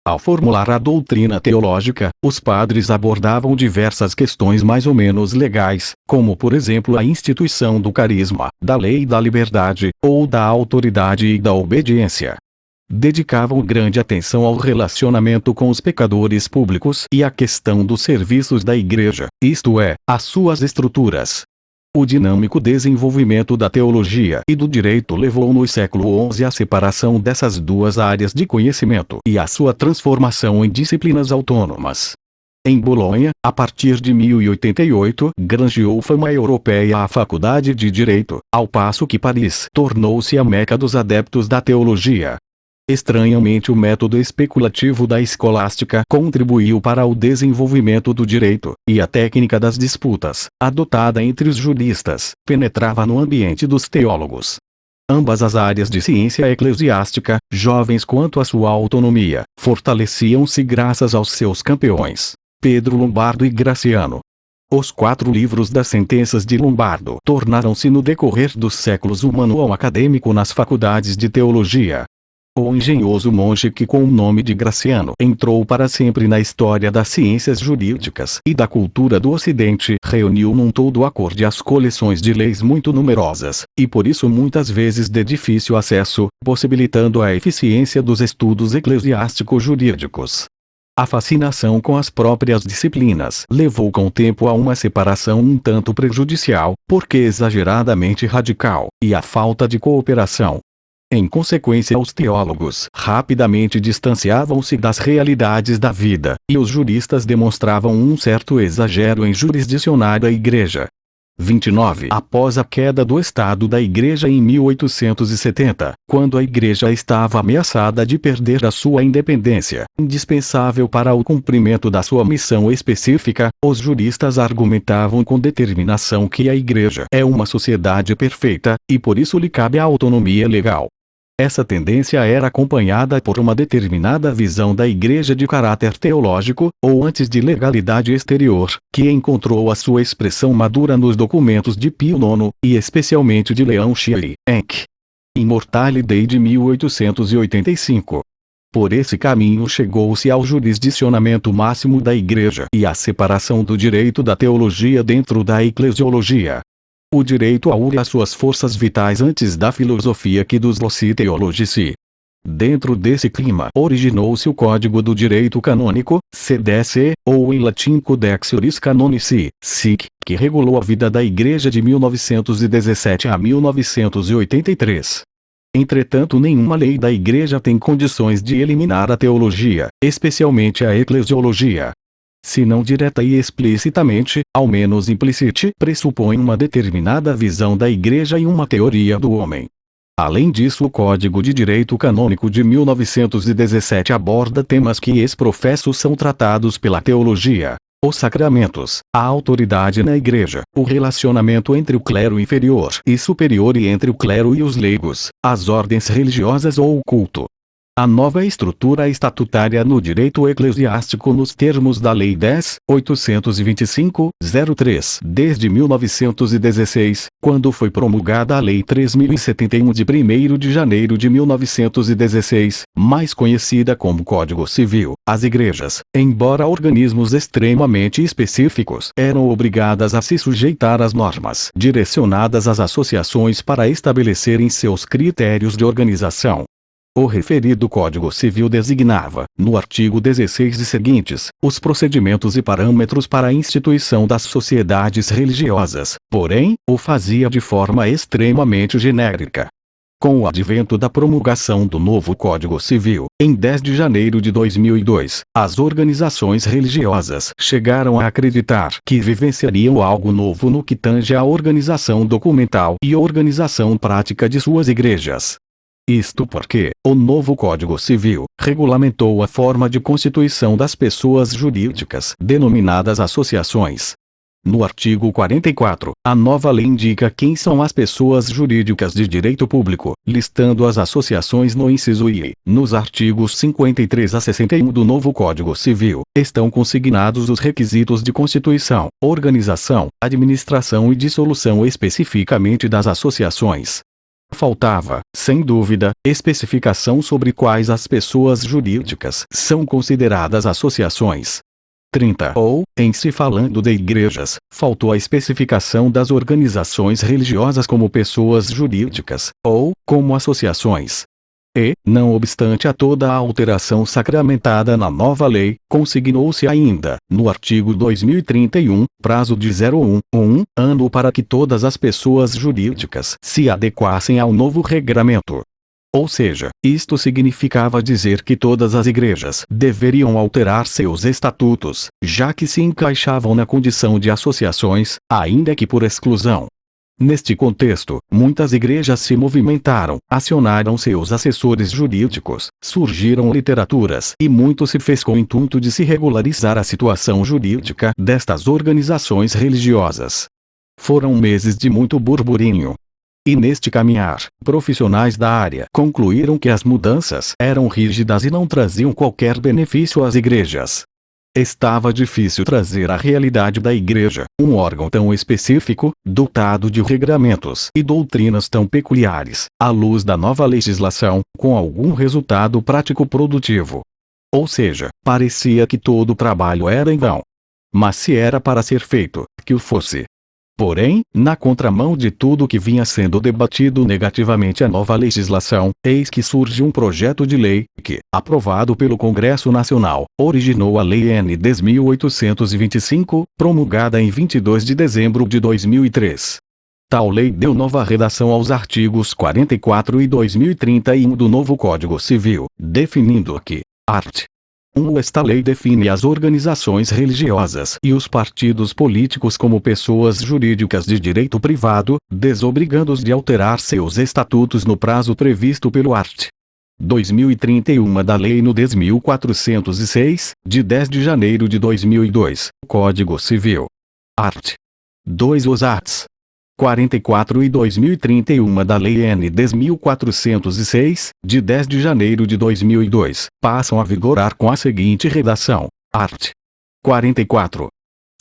Ao formular a doutrina teológica, os padres abordavam diversas questões mais ou menos legais, como por exemplo a instituição do carisma, da lei da liberdade, ou da autoridade e da obediência. Dedicavam grande atenção ao relacionamento com os pecadores públicos e à questão dos serviços da Igreja, isto é, às suas estruturas. O dinâmico desenvolvimento da teologia e do direito levou no século XI à separação dessas duas áreas de conhecimento e à sua transformação em disciplinas autônomas. Em Bolonha, a partir de 1088, granjeou fama europeia a Faculdade de Direito, ao passo que Paris tornou-se a meca dos adeptos da teologia. Estranhamente, o método especulativo da escolástica contribuiu para o desenvolvimento do direito, e a técnica das disputas, adotada entre os juristas, penetrava no ambiente dos teólogos. Ambas as áreas de ciência eclesiástica, jovens quanto à sua autonomia, fortaleciam-se graças aos seus campeões, Pedro Lombardo e Graciano. Os 4 livros das sentenças de Lombardo tornaram-se no decorrer dos séculos um manual acadêmico nas faculdades de teologia. O engenhoso monge que com o nome de Graciano entrou para sempre na história das ciências jurídicas e da cultura do Ocidente reuniu num todo acorde as coleções de leis muito numerosas, e por isso muitas vezes de difícil acesso, possibilitando a eficiência dos estudos eclesiástico-jurídicos. A fascinação com as próprias disciplinas levou com o tempo a uma separação um tanto prejudicial, porque exageradamente radical, e a falta de cooperação. Em consequência, os teólogos rapidamente distanciavam-se das realidades da vida, e os juristas demonstravam um certo exagero em jurisdicionar a Igreja. 29. Após a queda do Estado da Igreja em 1870, quando a Igreja estava ameaçada de perder a sua independência, indispensável para o cumprimento da sua missão específica, os juristas argumentavam com determinação que a Igreja é uma sociedade perfeita, e por isso lhe cabe a autonomia legal. Essa tendência era acompanhada por uma determinada visão da Igreja de caráter teológico, ou antes de legalidade exterior, que encontrou a sua expressão madura nos documentos de Pio IX, e especialmente de Leão Chieri, Enc. Immortale Dei de 1885. Por esse caminho chegou-se ao jurisdicionamento máximo da Igreja e à separação do direito da teologia dentro da eclesiologia. O direito aure as suas forças vitais antes da filosofia que dos loci theologici. Dentro desse clima originou-se o Código do Direito Canônico, CDC, ou em latim Codex Iuris Canonici, SIC, que regulou a vida da Igreja de 1917 a 1983. Entretanto, nenhuma lei da Igreja tem condições de eliminar a teologia, especialmente a eclesiologia. Se não direta e explicitamente, ao menos implicite, pressupõe uma determinada visão da Igreja e uma teoria do homem. Além disso, o Código de Direito Canônico de 1917 aborda temas que ex-professo são tratados pela teologia: os sacramentos, a autoridade na Igreja, o relacionamento entre o clero inferior e superior e entre o clero e os leigos, as ordens religiosas ou o culto. A nova estrutura estatutária no direito eclesiástico nos termos da Lei 10.825/03 desde 1916, quando foi promulgada a Lei 3.071 de 1º de janeiro de 1916, mais conhecida como Código Civil. As igrejas, embora organismos extremamente específicos, eram obrigadas a se sujeitar às normas direcionadas às associações para estabelecerem seus critérios de organização. O referido Código Civil designava, no artigo 16 e seguintes, os procedimentos e parâmetros para a instituição das sociedades religiosas, porém, o fazia de forma extremamente genérica. Com o advento da promulgação do novo Código Civil, em 10 de janeiro de 2002, as organizações religiosas chegaram a acreditar que vivenciariam algo novo no que tange à organização documental e organização prática de suas igrejas. Isto porque, o novo Código Civil, regulamentou a forma de constituição das pessoas jurídicas, denominadas associações. No artigo 44, a nova lei indica quem são as pessoas jurídicas de direito público, listando as associações no inciso I. Nos artigos 53 a 61 do novo Código Civil, estão consignados os requisitos de constituição, organização, administração e dissolução especificamente das associações. Faltava, sem dúvida, especificação sobre quais as pessoas jurídicas são consideradas associações. 30. Em se falando de igrejas, faltou a especificação das organizações religiosas como pessoas jurídicas, ou como associações. E, não obstante a toda a alteração sacramentada na nova lei, consignou-se ainda, no artigo 2031, prazo de 1 ano para que todas as pessoas jurídicas se adequassem ao novo regramento. Ou seja, isto significava dizer que todas as igrejas deveriam alterar seus estatutos, já que se encaixavam na condição de associações, ainda que por exclusão. Neste contexto, muitas igrejas se movimentaram, acionaram seus assessores jurídicos, surgiram literaturas e muito se fez com o intuito de se regularizar a situação jurídica destas organizações religiosas. Foram meses de muito burburinho. E neste caminhar, profissionais da área concluíram que as mudanças eram rígidas e não traziam qualquer benefício às igrejas. Estava difícil trazer à realidade da Igreja, um órgão tão específico, dotado de regramentos e doutrinas tão peculiares, à luz da nova legislação, com algum resultado prático produtivo. Ou seja, parecia que todo o trabalho era em vão. Mas se era para ser feito, que o fosse. Porém, na contramão de tudo que vinha sendo debatido negativamente a nova legislação, eis que surge um projeto de lei, que, aprovado pelo Congresso Nacional, originou a Lei N. 10.825, promulgada em 22 de dezembro de 2003. Tal lei deu nova redação aos artigos 44 e 2031 do novo Código Civil, definindo que, art. 1. Esta lei define as organizações religiosas e os partidos políticos como pessoas jurídicas de direito privado, desobrigando-os de alterar seus estatutos no prazo previsto pelo art. 2031 da Lei nº 10.406, de 10 de janeiro de 2002, Código Civil. Art. 2. Os atos. 44 e 2031 da Lei N. 10.406, de 10 de janeiro de 2002, passam a vigorar com a seguinte redação: art. 44.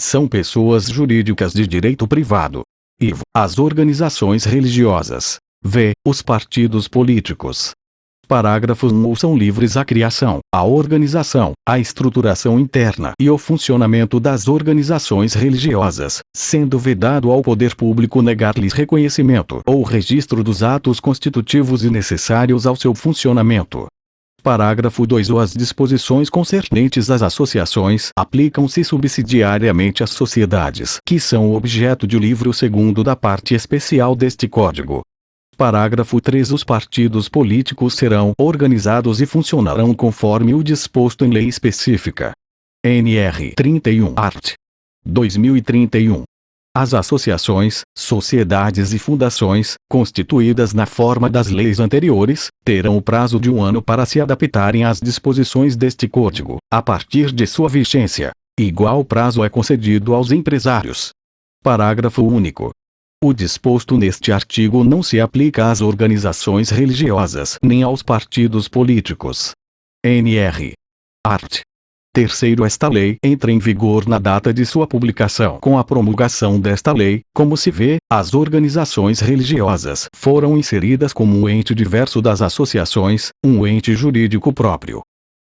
São pessoas jurídicas de direito privado. IV. As organizações religiosas. V. Os partidos políticos. Parágrafo 1. São livres a criação, a organização, a estruturação interna e o funcionamento das organizações religiosas, sendo vedado ao poder público negar-lhes reconhecimento ou registro dos atos constitutivos e necessários ao seu funcionamento. Parágrafo 2. As disposições concernentes às associações aplicam-se subsidiariamente às sociedades que são objeto de livro 2º da parte especial deste Código. Parágrafo 3. Os partidos políticos serão organizados e funcionarão conforme o disposto em lei específica. NR 31 art. 2031. As associações, sociedades e fundações, constituídas na forma das leis anteriores, terão o prazo de 1 ano para se adaptarem às disposições deste Código, a partir de sua vigência. Igual prazo é concedido aos empresários. Parágrafo único. O disposto neste artigo não se aplica às organizações religiosas nem aos partidos políticos. NR. Art. 3º. Esta lei entra em vigor na data de sua publicação. Com a promulgação desta lei, como se vê, as organizações religiosas foram inseridas como um ente diverso das associações, um ente jurídico próprio.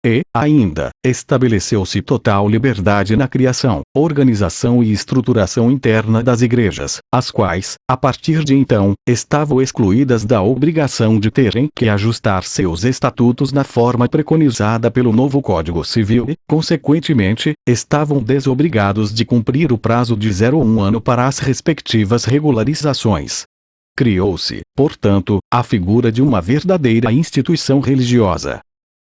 E, ainda, estabeleceu-se total liberdade na criação, organização e estruturação interna das igrejas, as quais, a partir de então, estavam excluídas da obrigação de terem que ajustar seus estatutos na forma preconizada pelo novo Código Civil e, consequentemente, estavam desobrigados de cumprir o prazo de 0 a 1 ano para as respectivas regularizações. Criou-se, portanto, a figura de uma verdadeira instituição religiosa.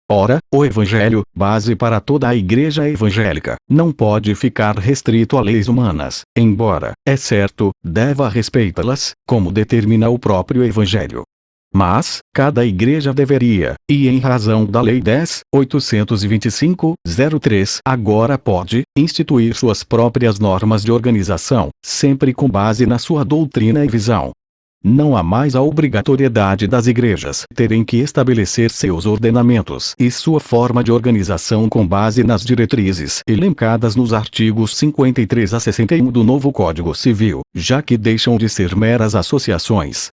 Ora, o Evangelho, base para toda a Igreja evangélica, não pode ficar restrito a leis humanas, embora, é certo, deva respeitá-las, como determina o próprio Evangelho. Mas, cada igreja deveria, e em razão da Lei 10.825/03, agora pode, instituir suas próprias normas de organização, sempre com base na sua doutrina e visão. Não há mais a obrigatoriedade das igrejas terem que estabelecer seus ordenamentos e sua forma de organização com base nas diretrizes elencadas nos artigos 53 a 61 do novo Código Civil, já que deixam de ser meras associações.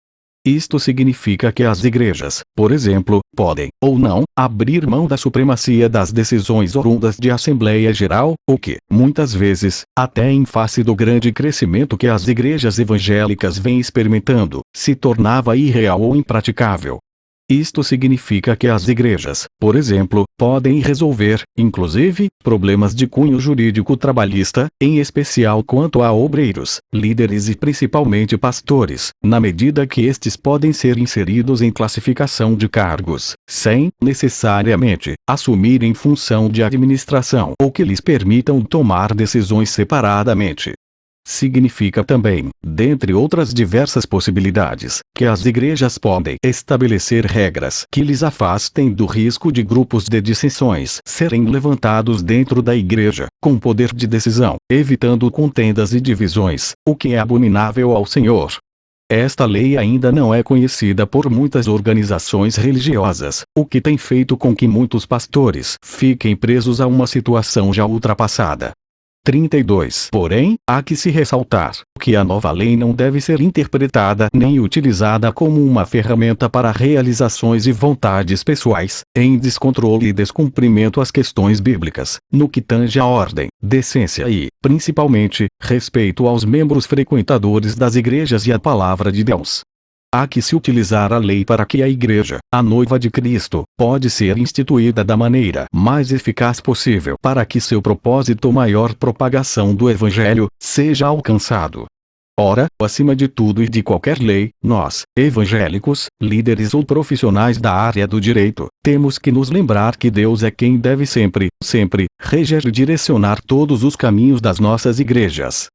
Isto significa que as igrejas, por exemplo, podem, ou não, abrir mão da supremacia das decisões oriundas de Assembleia Geral, o que, muitas vezes, até em face do grande crescimento que as igrejas evangélicas vêm experimentando, se tornava irreal ou impraticável. Isto significa que as igrejas, por exemplo, podem resolver, inclusive, problemas de cunho jurídico trabalhista, em especial quanto a obreiros, líderes e principalmente pastores, na medida que estes podem ser inseridos em classificação de cargos, sem, necessariamente, assumirem função de administração ou que lhes permitam tomar decisões separadamente. Significa também, dentre outras diversas possibilidades, que as igrejas podem estabelecer regras que lhes afastem do risco de grupos de dissensões serem levantados dentro da igreja, com poder de decisão, evitando contendas e divisões, o que é abominável ao Senhor. Esta lei ainda não é conhecida por muitas organizações religiosas, o que tem feito com que muitos pastores fiquem presos a uma situação já ultrapassada. 32. Porém, há que se ressaltar que a nova lei não deve ser interpretada nem utilizada como uma ferramenta para realizações e vontades pessoais, em descontrole e descumprimento às questões bíblicas, no que tange à ordem, decência e, principalmente, respeito aos membros frequentadores das igrejas e à palavra de Deus. Há que se utilizar a lei para que a igreja, a noiva de Cristo, pode ser instituída da maneira mais eficaz possível para que seu propósito maior propagação do Evangelho, seja alcançado. Ora, acima de tudo e de qualquer lei, nós, evangélicos, líderes ou profissionais da área do direito, temos que nos lembrar que Deus é quem deve sempre, reger e direcionar todos os caminhos das nossas igrejas.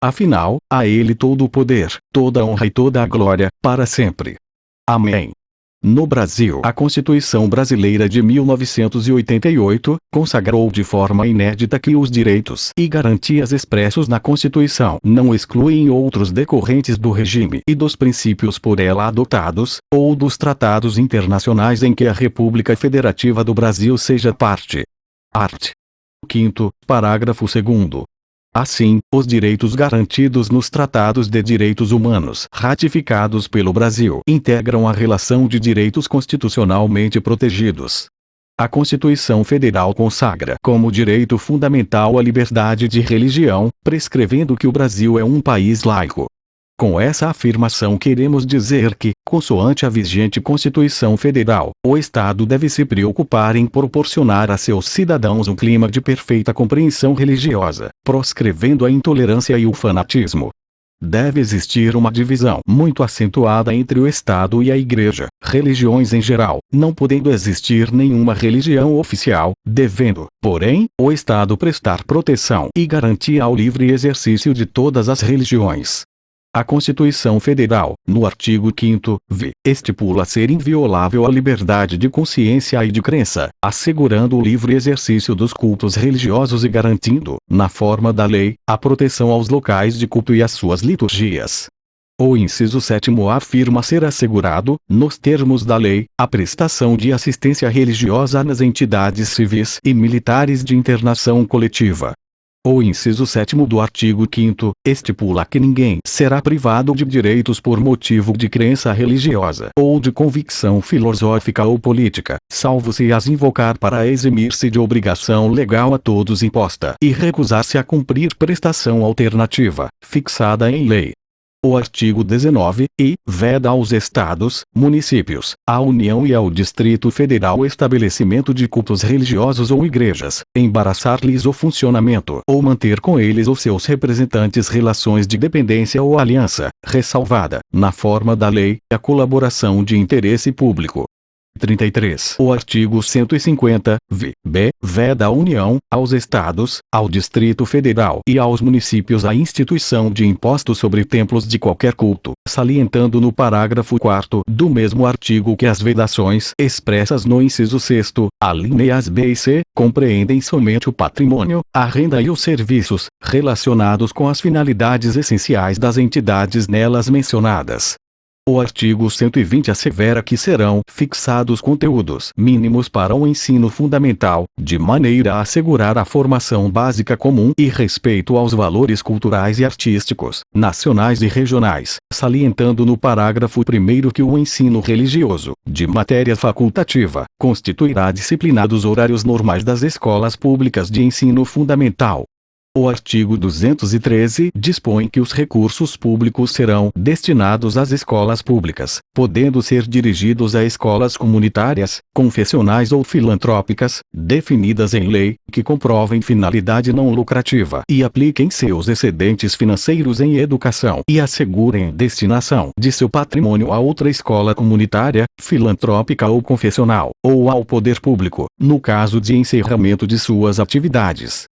Afinal, a Ele todo o poder, toda a honra e toda a glória, para sempre. Amém. No Brasil, a Constituição Brasileira de 1988 consagrou de forma inédita que os direitos e garantias expressos na Constituição não excluem outros decorrentes do regime e dos princípios por ela adotados, ou dos tratados internacionais em que a República Federativa do Brasil seja parte. Art. 5º, parágrafo 2º. Assim, os direitos garantidos nos Tratados de Direitos Humanos ratificados pelo Brasil integram a relação de direitos constitucionalmente protegidos. A Constituição Federal consagra como direito fundamental a liberdade de religião, prescrevendo que o Brasil é um país laico. Com essa afirmação queremos dizer que, consoante a vigente Constituição Federal, o Estado deve se preocupar em proporcionar a seus cidadãos um clima de perfeita compreensão religiosa, proscrevendo a intolerância e o fanatismo. Deve existir uma divisão muito acentuada entre o Estado e a Igreja, religiões em geral, não podendo existir nenhuma religião oficial, devendo, porém, o Estado prestar proteção e garantia ao livre exercício de todas as religiões. A Constituição Federal, no artigo 5º, estipula ser inviolável a liberdade de consciência e de crença, assegurando o livre exercício dos cultos religiosos e garantindo, na forma da lei, a proteção aos locais de culto e às suas liturgias. O inciso 7º afirma ser assegurado, nos termos da lei, a prestação de assistência religiosa nas entidades civis e militares de internação coletiva. O inciso 7º do artigo 5º estipula que ninguém será privado de direitos por motivo de crença religiosa ou de convicção filosófica ou política, salvo se as invocar para eximir-se de obrigação legal a todos imposta e recusar-se a cumprir prestação alternativa, fixada em lei. O artigo 19, veda aos estados, municípios, à União e ao Distrito Federal o estabelecimento de cultos religiosos ou igrejas, embaraçar-lhes o funcionamento ou manter com eles ou seus representantes relações de dependência ou aliança, ressalvada, na forma da lei, a colaboração de interesse público. 33. O artigo 150, veda à União, aos Estados, ao Distrito Federal e aos municípios a instituição de impostos sobre templos de qualquer culto, salientando no parágrafo 4º do mesmo artigo que as vedações expressas no inciso 6º, alíneas B e C, compreendem somente o patrimônio, a renda e os serviços, relacionados com as finalidades essenciais das entidades nelas mencionadas. O artigo 120 assevera que serão fixados conteúdos mínimos para o ensino fundamental, de maneira a assegurar a formação básica comum e respeito aos valores culturais e artísticos, nacionais e regionais, salientando no parágrafo 1º que o ensino religioso, de matéria facultativa, constituirá disciplinados horários normais das escolas públicas de ensino fundamental. O artigo 213 dispõe que os recursos públicos serão destinados às escolas públicas, podendo ser dirigidos a escolas comunitárias, confessionais ou filantrópicas, definidas em lei, que comprovem finalidade não lucrativa e apliquem seus excedentes financeiros em educação e assegurem destinação de seu patrimônio a outra escola comunitária, filantrópica ou confessional, ou ao poder público, no caso de encerramento de suas atividades.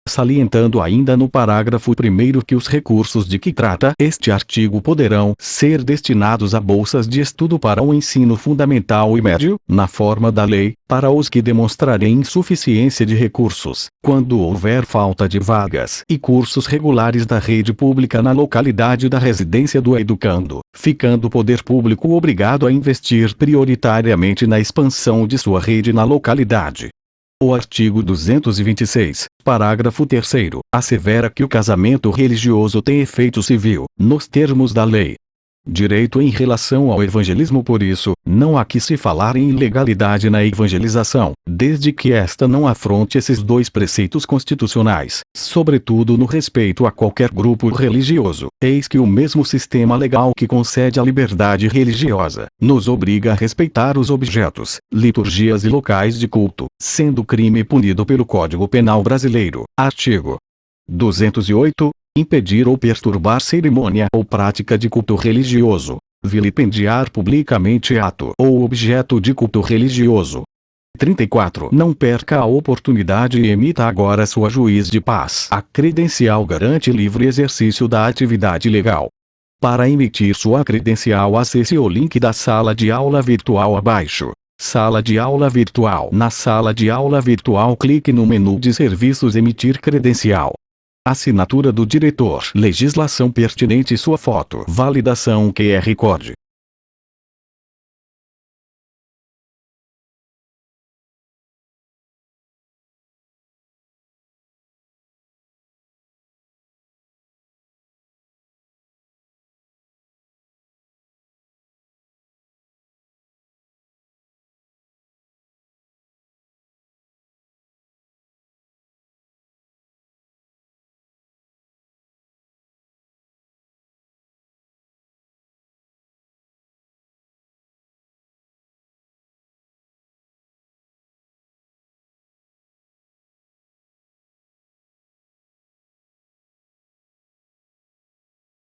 Salientando ainda no parágrafo 1º que os recursos de que trata este artigo poderão ser destinados a bolsas de estudo para o ensino fundamental e médio, na forma da lei, para os que demonstrarem insuficiência de recursos, quando houver falta de vagas e cursos regulares da rede pública na localidade da residência do educando, ficando o poder público obrigado a investir prioritariamente na expansão de sua rede na localidade. O artigo 226, parágrafo 3º, assevera que o casamento religioso tem efeito civil, nos termos da lei. Direito em relação ao evangelismo. Por isso, não há que se falar em ilegalidade na evangelização, desde que esta não afronte esses dois preceitos constitucionais, sobretudo no respeito a qualquer grupo religioso. Eis que o mesmo sistema legal que concede a liberdade religiosa, nos obriga a respeitar os objetos, liturgias e locais de culto, sendo crime punido pelo Código Penal brasileiro, artigo 208, impedir ou perturbar cerimônia ou prática de culto religioso, vilipendiar publicamente ato ou objeto de culto religioso. 34. Não perca a oportunidade e emita agora sua juiz de paz. A credencial garante livre exercício da atividade legal. Para emitir sua credencial, acesse o link da sala de aula virtual abaixo. Sala de aula virtual. Na sala de aula virtual, clique no menu de serviços Emitir credencial. Assinatura do diretor. Legislação pertinente. Sua foto. Validação QR Code.